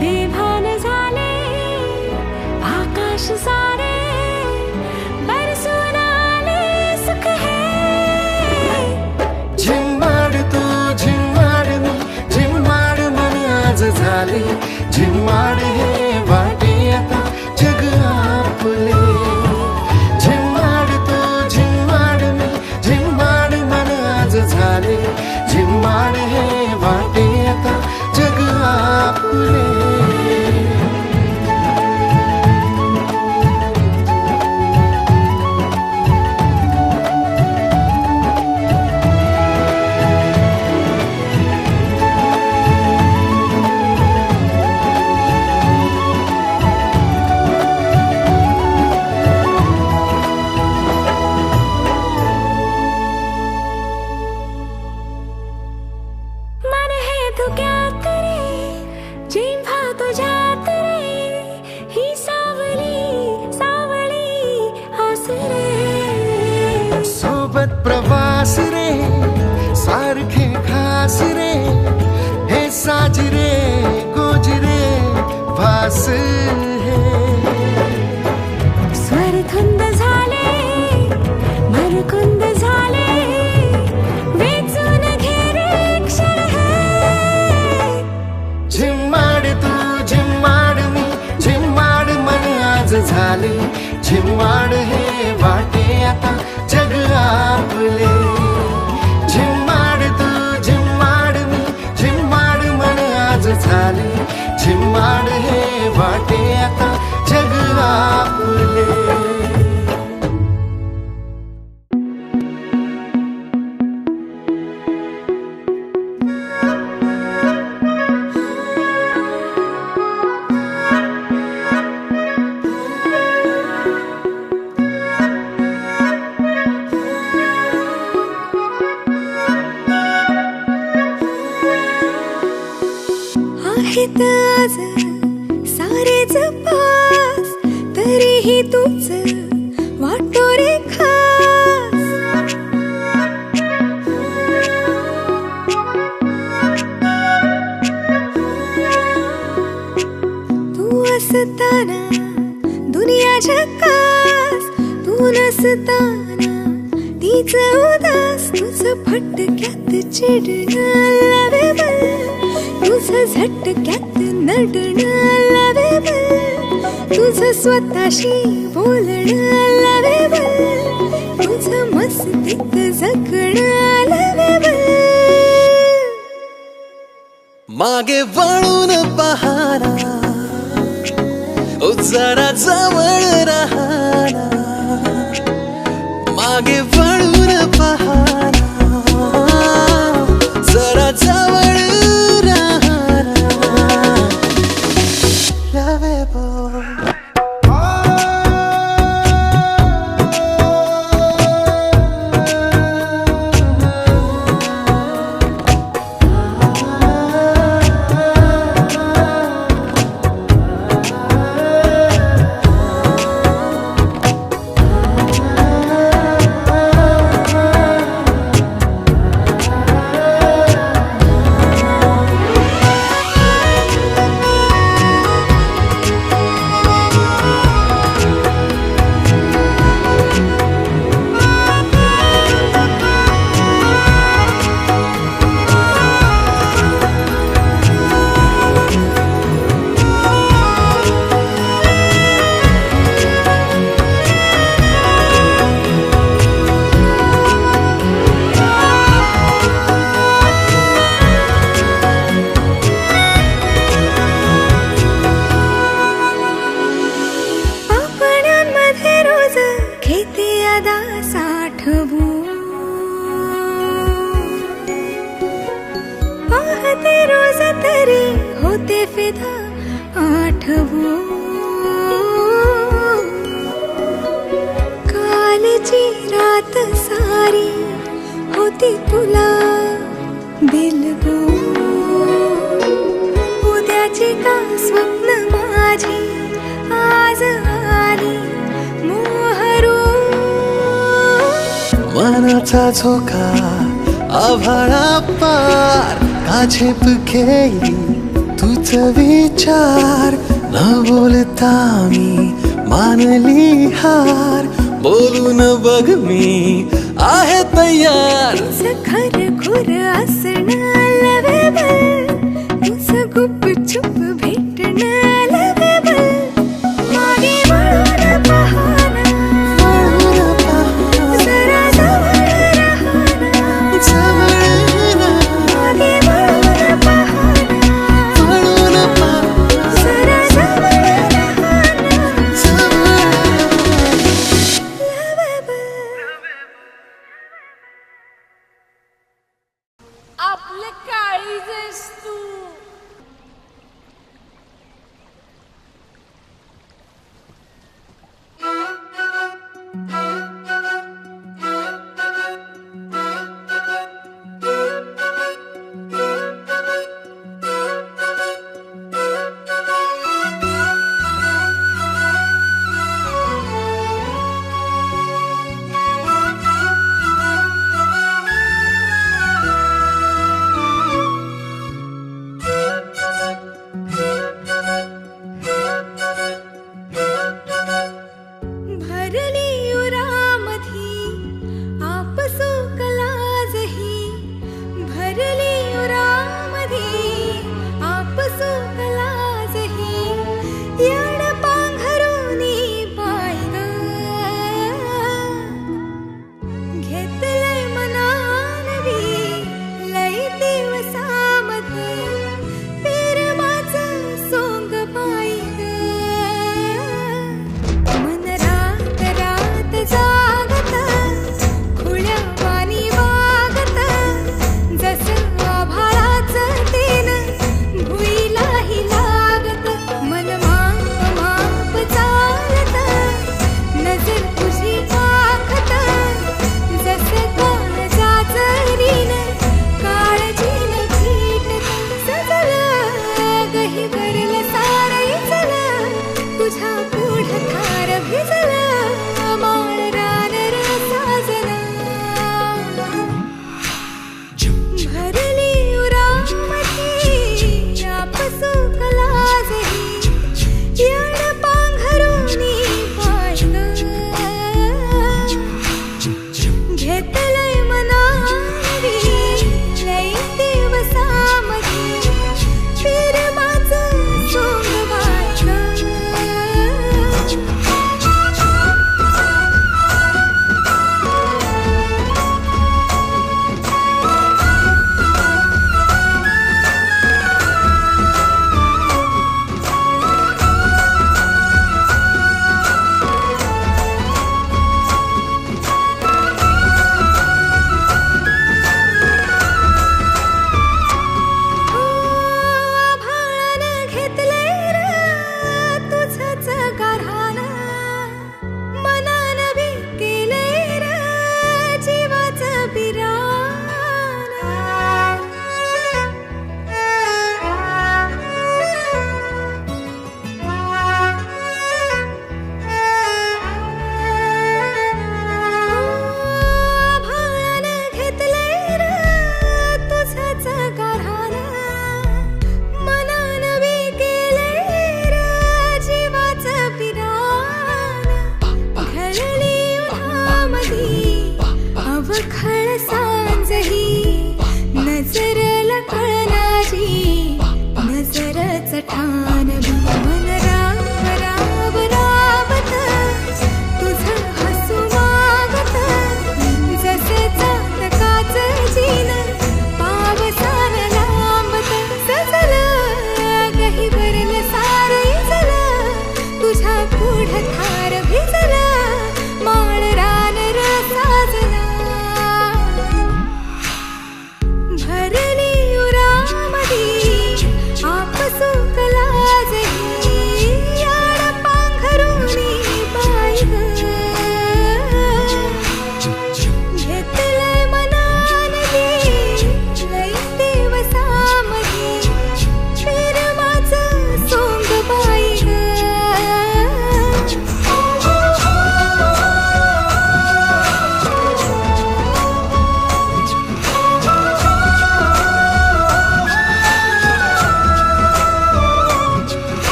बेभान झाले आकाश सारे बरसून आले सुख है झिम्माड तू झिम्माड मी झिम्माड मन आज झाले झिम्माड हे वाटे आता जग आपले झिम्माड तू झिम्माड मी झिम्माड मन आज झाले झिम्माड हे वाटे आता जग आपले मन है तू क्या करे जिंभा तुझ्यात रे ही सावली सावली आस रे सोबत प्रवास रे सारखे खास रे हे साजरे गोजरे भास हे स्वर धुंद झाले मरकुंद झाले वेचून घेरे क्षण है झिम्माड तू झिम्माड मी झिम्माड मन आज झाले झिम्माड हे वाटे आता जग आपले झिम्माड तू झिम्माड मी झिम्माड मन आज झाले झिम्माड हे वाटे आता जग आपले आहेत आज सारेच पास तरीही तूच वाटतो रे खास दिसताना दुनिया झकास, तू नसताना तीच उदास, तुझं फटक्यात चिडणं लवेबल, तुझं झटक्यात नडणं लवेबल, तुझं स्वतःशी बोलणं लवेबल, तुझं मस्तीत जगणं लवेबल. मागे वळून पहाना, ओ जरा जवळ राहना, मागे वळून पहाना, जरा जवळ राहना. Lovable. पाहते रोज तरी होते फिदा आठवू, कालची रात सारी होती तुला दिलगो, उद्याची का स्वप्न माझी आज आली मोहरू. मनाचा झोका आभाळा पार, का झेप घेई तूच विचार, न बोलता मी मानली हार, बोलून बघ मी आहे तयार. तुझं खरखुर असणं लवेबल, तुझं गुपचूप भेटणं लवेबल, मागे वळून पहाना, जरा जवळ राहना, मागे वळून पहाना, जरा जवळ राहना, लवेबल. आपलं काळीजस तू.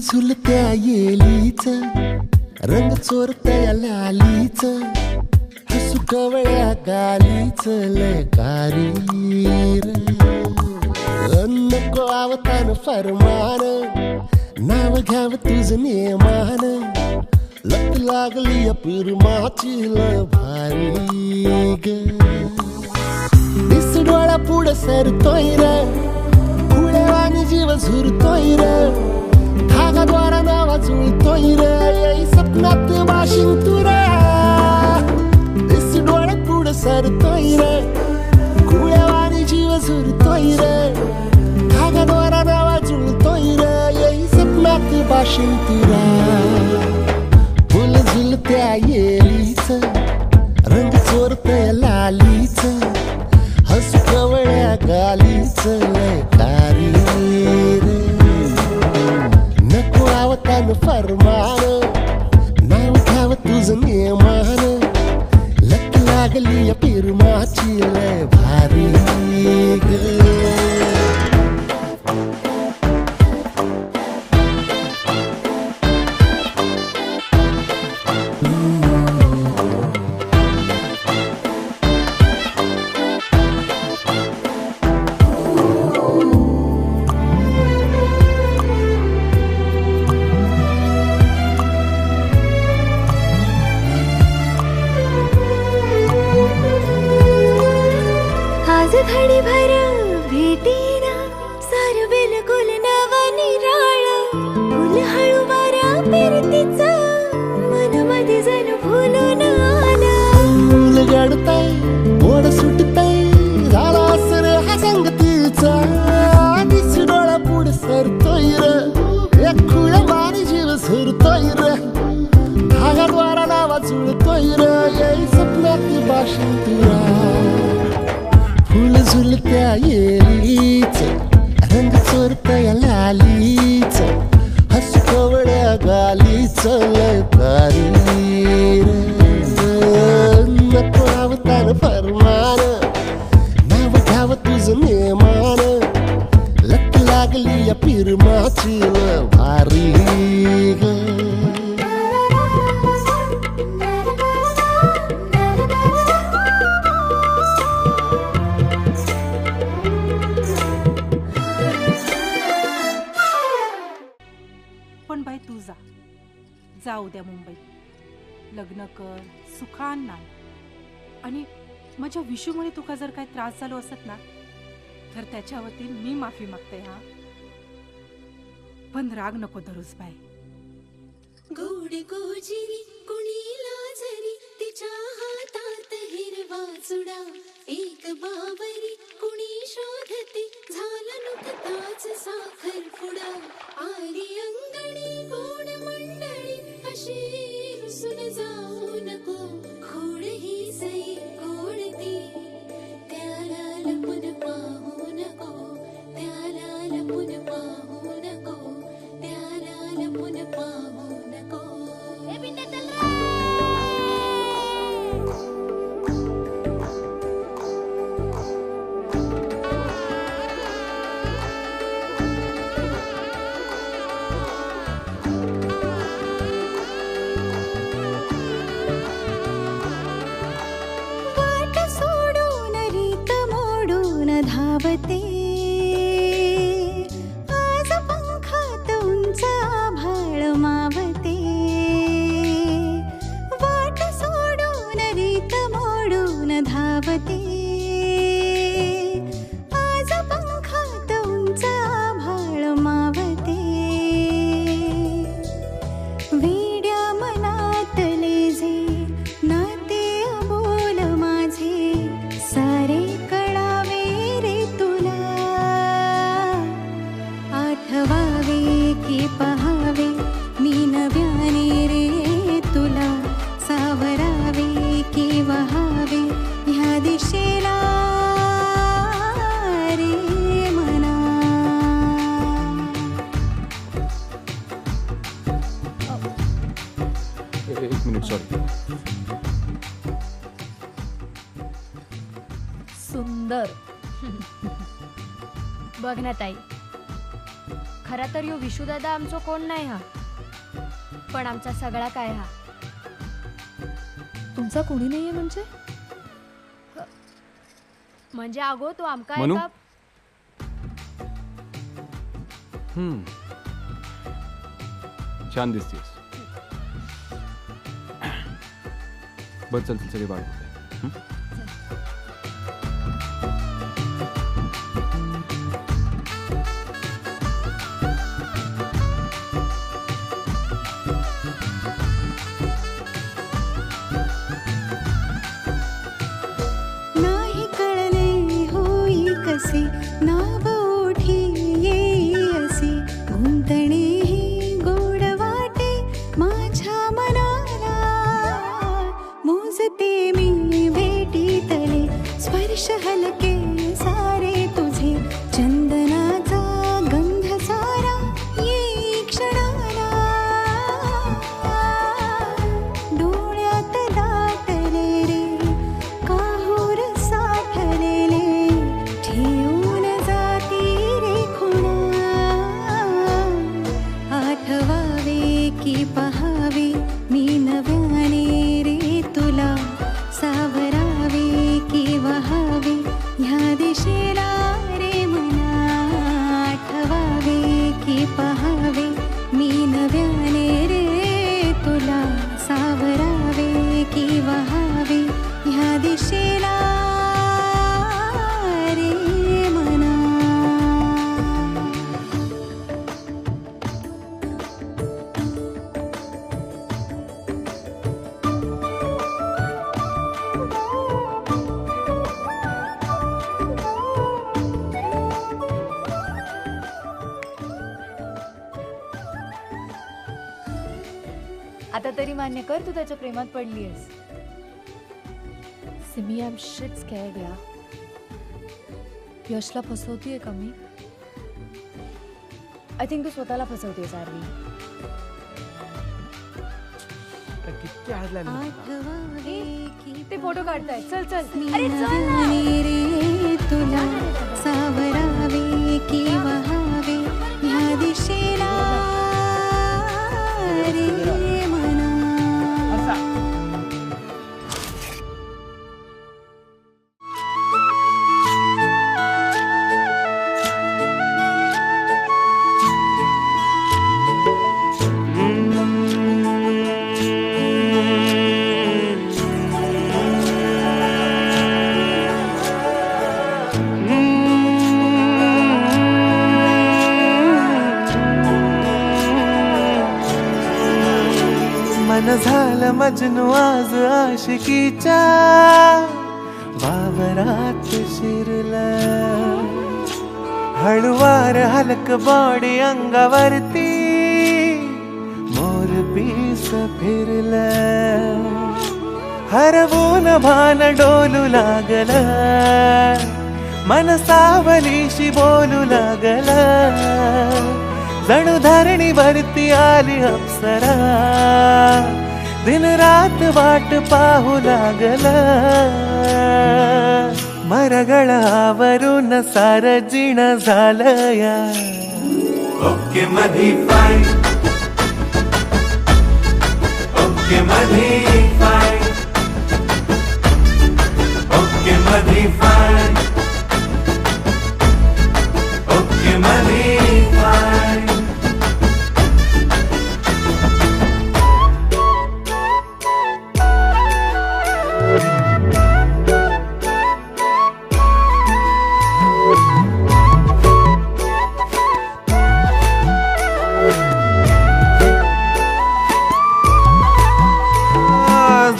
झुलत्या येलीच रंग चोरत्या लालीच हसू कवळ्या गालीच लकारी नको आवतान फरमान नाव घ्याव तुझं नेमान लत लागली पिरमाची भारी ग दिस डोळा पुढं सरतोय र कुळेवानी जीव झुरतोय र धागाद्वारा नावा जुळतोय र येई सपनात वाशिंग तुरा दिस डोळा पुढं सरतोय र कुळेवानी जीव झुरतोय र धागाद्वारा नावा जुळतोय र येई सपनात वाशिंग तुरा फुल झुलत्या येलीच रंग चोरत्या लालीच हसू कवळ्या गालीच लकारी नको आवतान फरमान नाव घ्याव तुझं नेमान लत लागली पिरमाची लय भारी ग घडी भर भेटीना सार बिलकुल नवा निराळ फुल हळू वारा फिरतीच मन मध्ये जण फुलून आलं फुल गडताय ओढ सुटताय झाला असर हा संगतीचा दिस डोळा पुढे सरतोय र एक खुळ्या मारी जीव झुरतोय र धागाद्वारा नावा जुळतोय र येई सपनात भाषण तुरा फुल झुलत्या येलीच रंग चोरत्या लालीच हसू कवळ्या गालीच लकारी नको आवतान फरमान नाव घ्याव तुझं नेमान लत लागली पिरमाची भारी ग पण बाई तू जा उद्या मुंबईत लग्न कर सुखान नाही आणि माझ्या विशूमुळे तुका जर काही त्रास झालो असत ना तर त्याच्यावरती मी माफी मागते हा पण राग नको धरूस बाई गोड गोजिरी कुणीला जरी तिच्या हातात हिरवा चुडा एक बावरी कुणी शोधते झाला नुकताच साखर पुडा आली अंगणी गोड मंडळी अशी रुसून जाऊ नको खोड ही सई गोडती त्याला लपून पाहू नको त्याला लपून पाहू नको त्याला लपून पाहू नको वाट सोडून रीत मोडून धावते आज पंखात उंच आभाळ मावते वाट सोडून रीत मोडून धावते आज पंखात उंच आभाळ मावते वेड्या मनातले जे नाते अबोल माझे सारे कळावे रे तुला आठवावे की पहावे मी नव्याने रे तुला सावरावे की वहावे ह्या दिशेला रे मना एक मिनिट सॉरी सुंदर बघ ना ताई खरा तर यो विशुदादा आमचो कोण नाही हा, पण आमचा सगळा काय हा. तुमचा कोणी नाहीये म्हणजे? म्हणजे अगो तो आमका मनू? एका छान दिसतेस. बर चल चल सगळे बाळ. नाही कळले होई कसे नाव ओठी येई असे गुंतणे ही गोड वाटे माझ्या मनाला मोजते मी भेटीतले स्पर्श हलके सारे तुझे चंदनाचा गंध सारा येई क्षणाला डोळ्यात दाटले रे काहूर साठलेले ठेवून जाती रे खुणा आठवावे की पहावे मी नव्याने रे तुला सावरावे की वहावे ह्या दिशेला रे मना आठवावे की पहावे मी नव्याने रे तुला सावरावे की वहावे ह्या दिशेला रे मना. आता तरी मान्य कर तू त्याच्या प्रेमात पडलीयस. सिमी आय एम शिट स्कॅर्ड या. यशला फसवतीये का मी? आय थिंक तू स्वतःला फसवतेस आरवी. किती आडला आठवावे की ते फोटो काढताय. चल चल. मी अरे चल ना. नव्याने रे तुला सावरावे की वहावे ह्या दिशेला रे मना. मन झालं मजनू आज आशिकीच्या वावरात शिरलं हळुवार हलक बॉडी अंगावरती मोर पीस फिरलं हरवून भान डोलू लागलं मन सावलीशी बोलू लागलं जणू धरणी भरती आली अप्सरा दिन रात वाट पाहू लागलं मरगळावरून सार जिण झालं या ओके मधी फाय ओके मधी फाय ओके मधी फाय ओके मधी फाय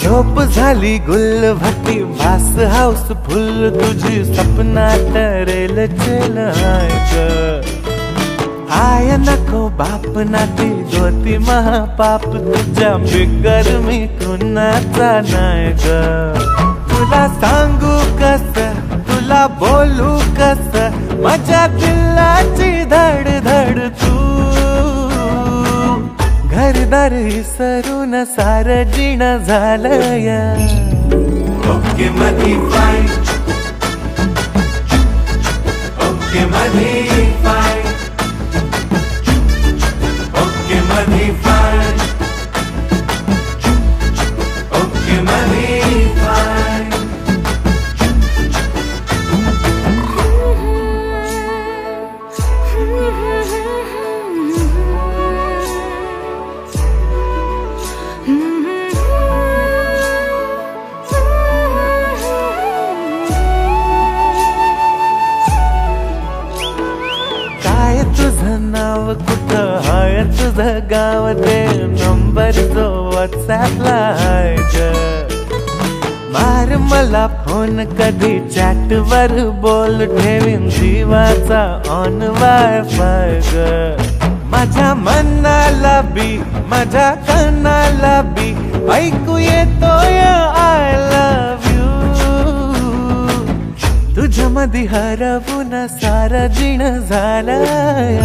झोप झाली गुल भटी वास हाऊस फुल तुझी सपनात रेल चल आय नको बाप नाती ज्योती महापाप तुझ्या बिगर मी कुणाचा नाही ग तुला सांगू कस तुला बोलू कस माझ्या दिलाची धड धड तू घरदार विसरून सार जिण झालं या ओके मधी फाय ओके मधी फाय तुझं गाव दे नंबर जो व्हॉट्सॲपला आहे ग मार मला फोन कधी चॅट वर बोल ठेवीन जीवाचा ऑन वायफाय ग माझ्या मनाला बी माझ्या कानाला बी ऐकू येतोय आय लव्ह यू तुझ्या मध्ये हरवून सारा जीण झालाय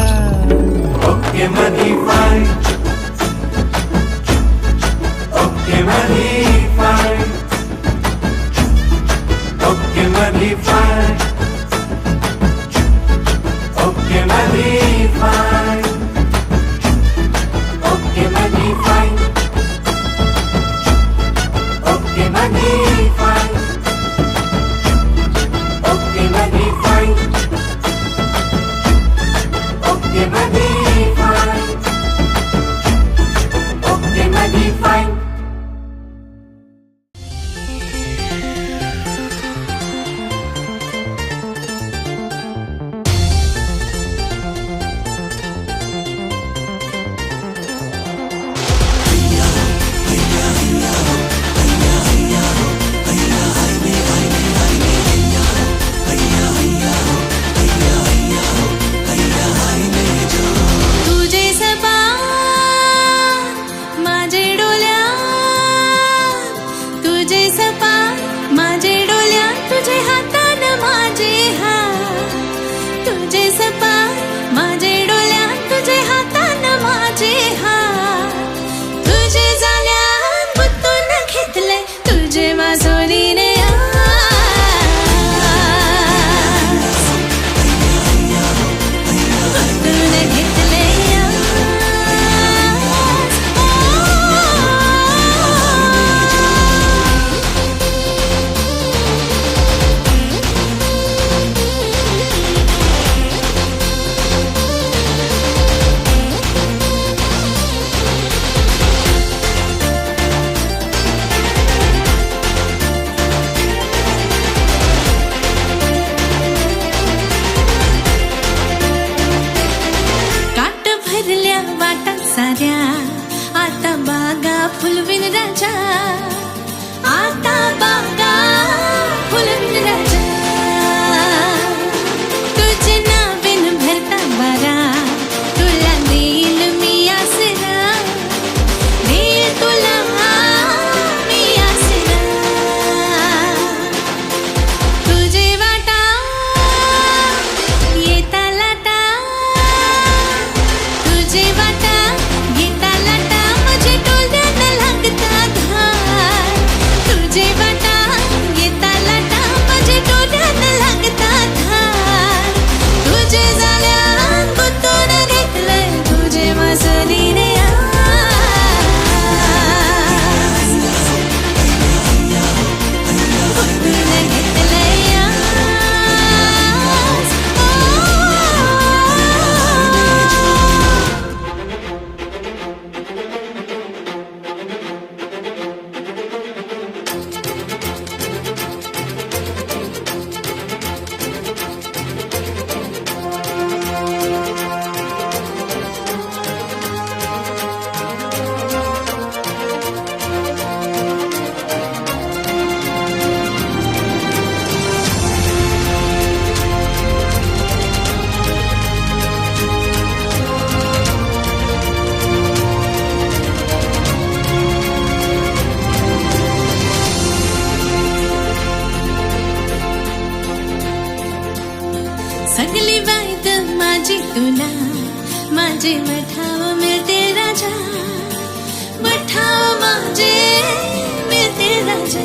ओके मधी फाय ओके मधी फाय ओके मधी फाय ओके मधी फाय ओके मधी फाय ओके मधी फाय ओके मधी फाय ओके मधी फाय ओके मधी फाय सगली वाईट माझी तुला माझे वठाव मिळते राजा वठाव माझे मिळते राजा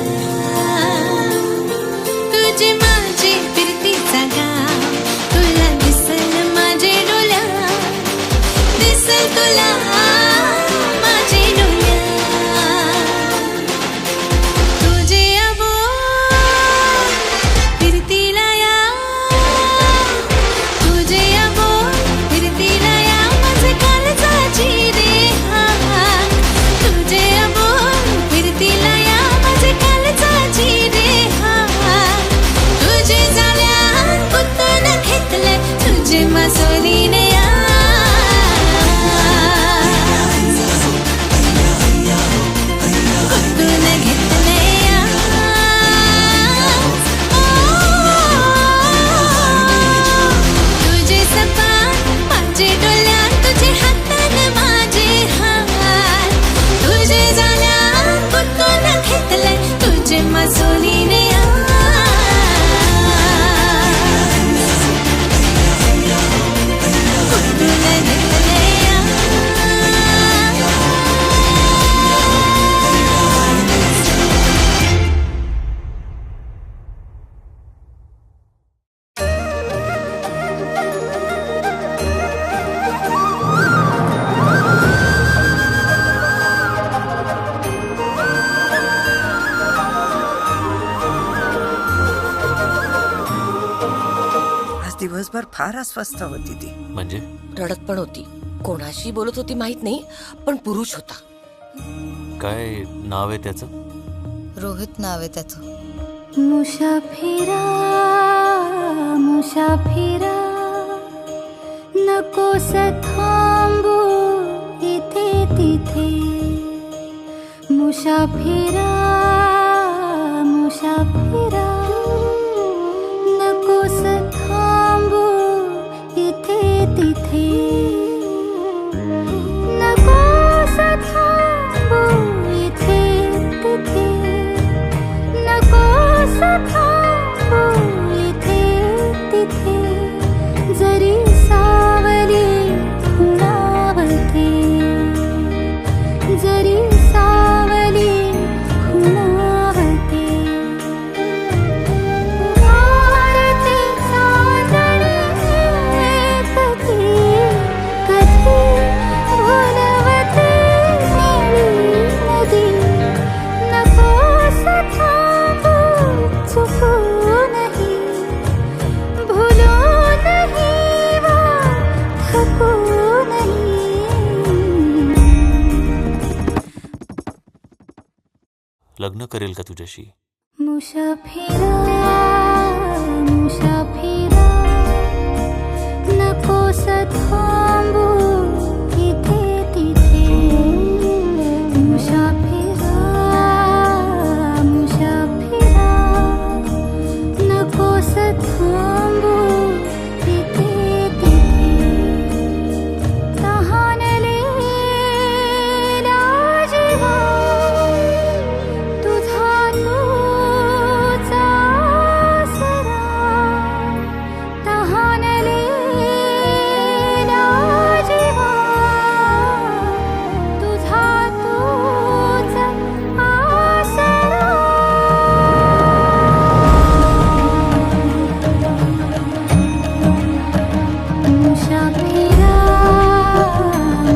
तुझे माझे फिरती जागा तुला दिसल माझे डोल्या दिसल तुला माझे डोल्या तुझे अबो फिरतीला या तुझे अबो फिरतीला या माझे काळजाची रे हा तुझे अबो फिरतीला या माझे काळजाची रे हा तुझे दिवसभर फार अस्वस्थ होती ती. म्हणजे रडत पण होती. कोणाशी बोलत होती माहित नाही, पण पुरुष होता. काय नाव आहे त्याचं? रोहित नाव आहे त्याचं. मुसाफिरा मुसाफिरा नकोस थांबू इथे तिथे. मुसाफिरा मुसाफिरा नकोस थांबू इथे तिथे. नकोस थांबू इथे तिथे. नकोस थांबू इथे तिथे. जरी सावली खुणावते. जरी सावली खुणावते. वारते चांदणे कधी कधी भुलवते निळी नदी. नकोस थांबू चुकूनही. भुलूनही वा थकूनही. लग्न करेल का तुझ्याशी? मुसाफिरा मुसाफिरा नकोस थांबू इथे तिथे. मुसाफिरा मुसाफिरा नकोस थांबू इथे तिथे. तहानलेला जीवा तुझा तूचा आसरा. तहानलेला जीवा तुझा तूचा आसरा. मुसाफिरा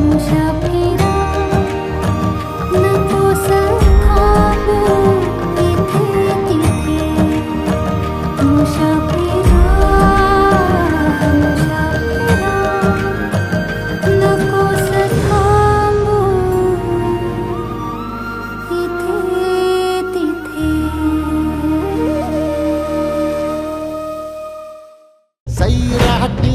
मुसाफिरा नकोस थांबू इथे तिथे. मुसाफिरा मुसाफिरा नकोस थांबू इथे तिथे. सैराटी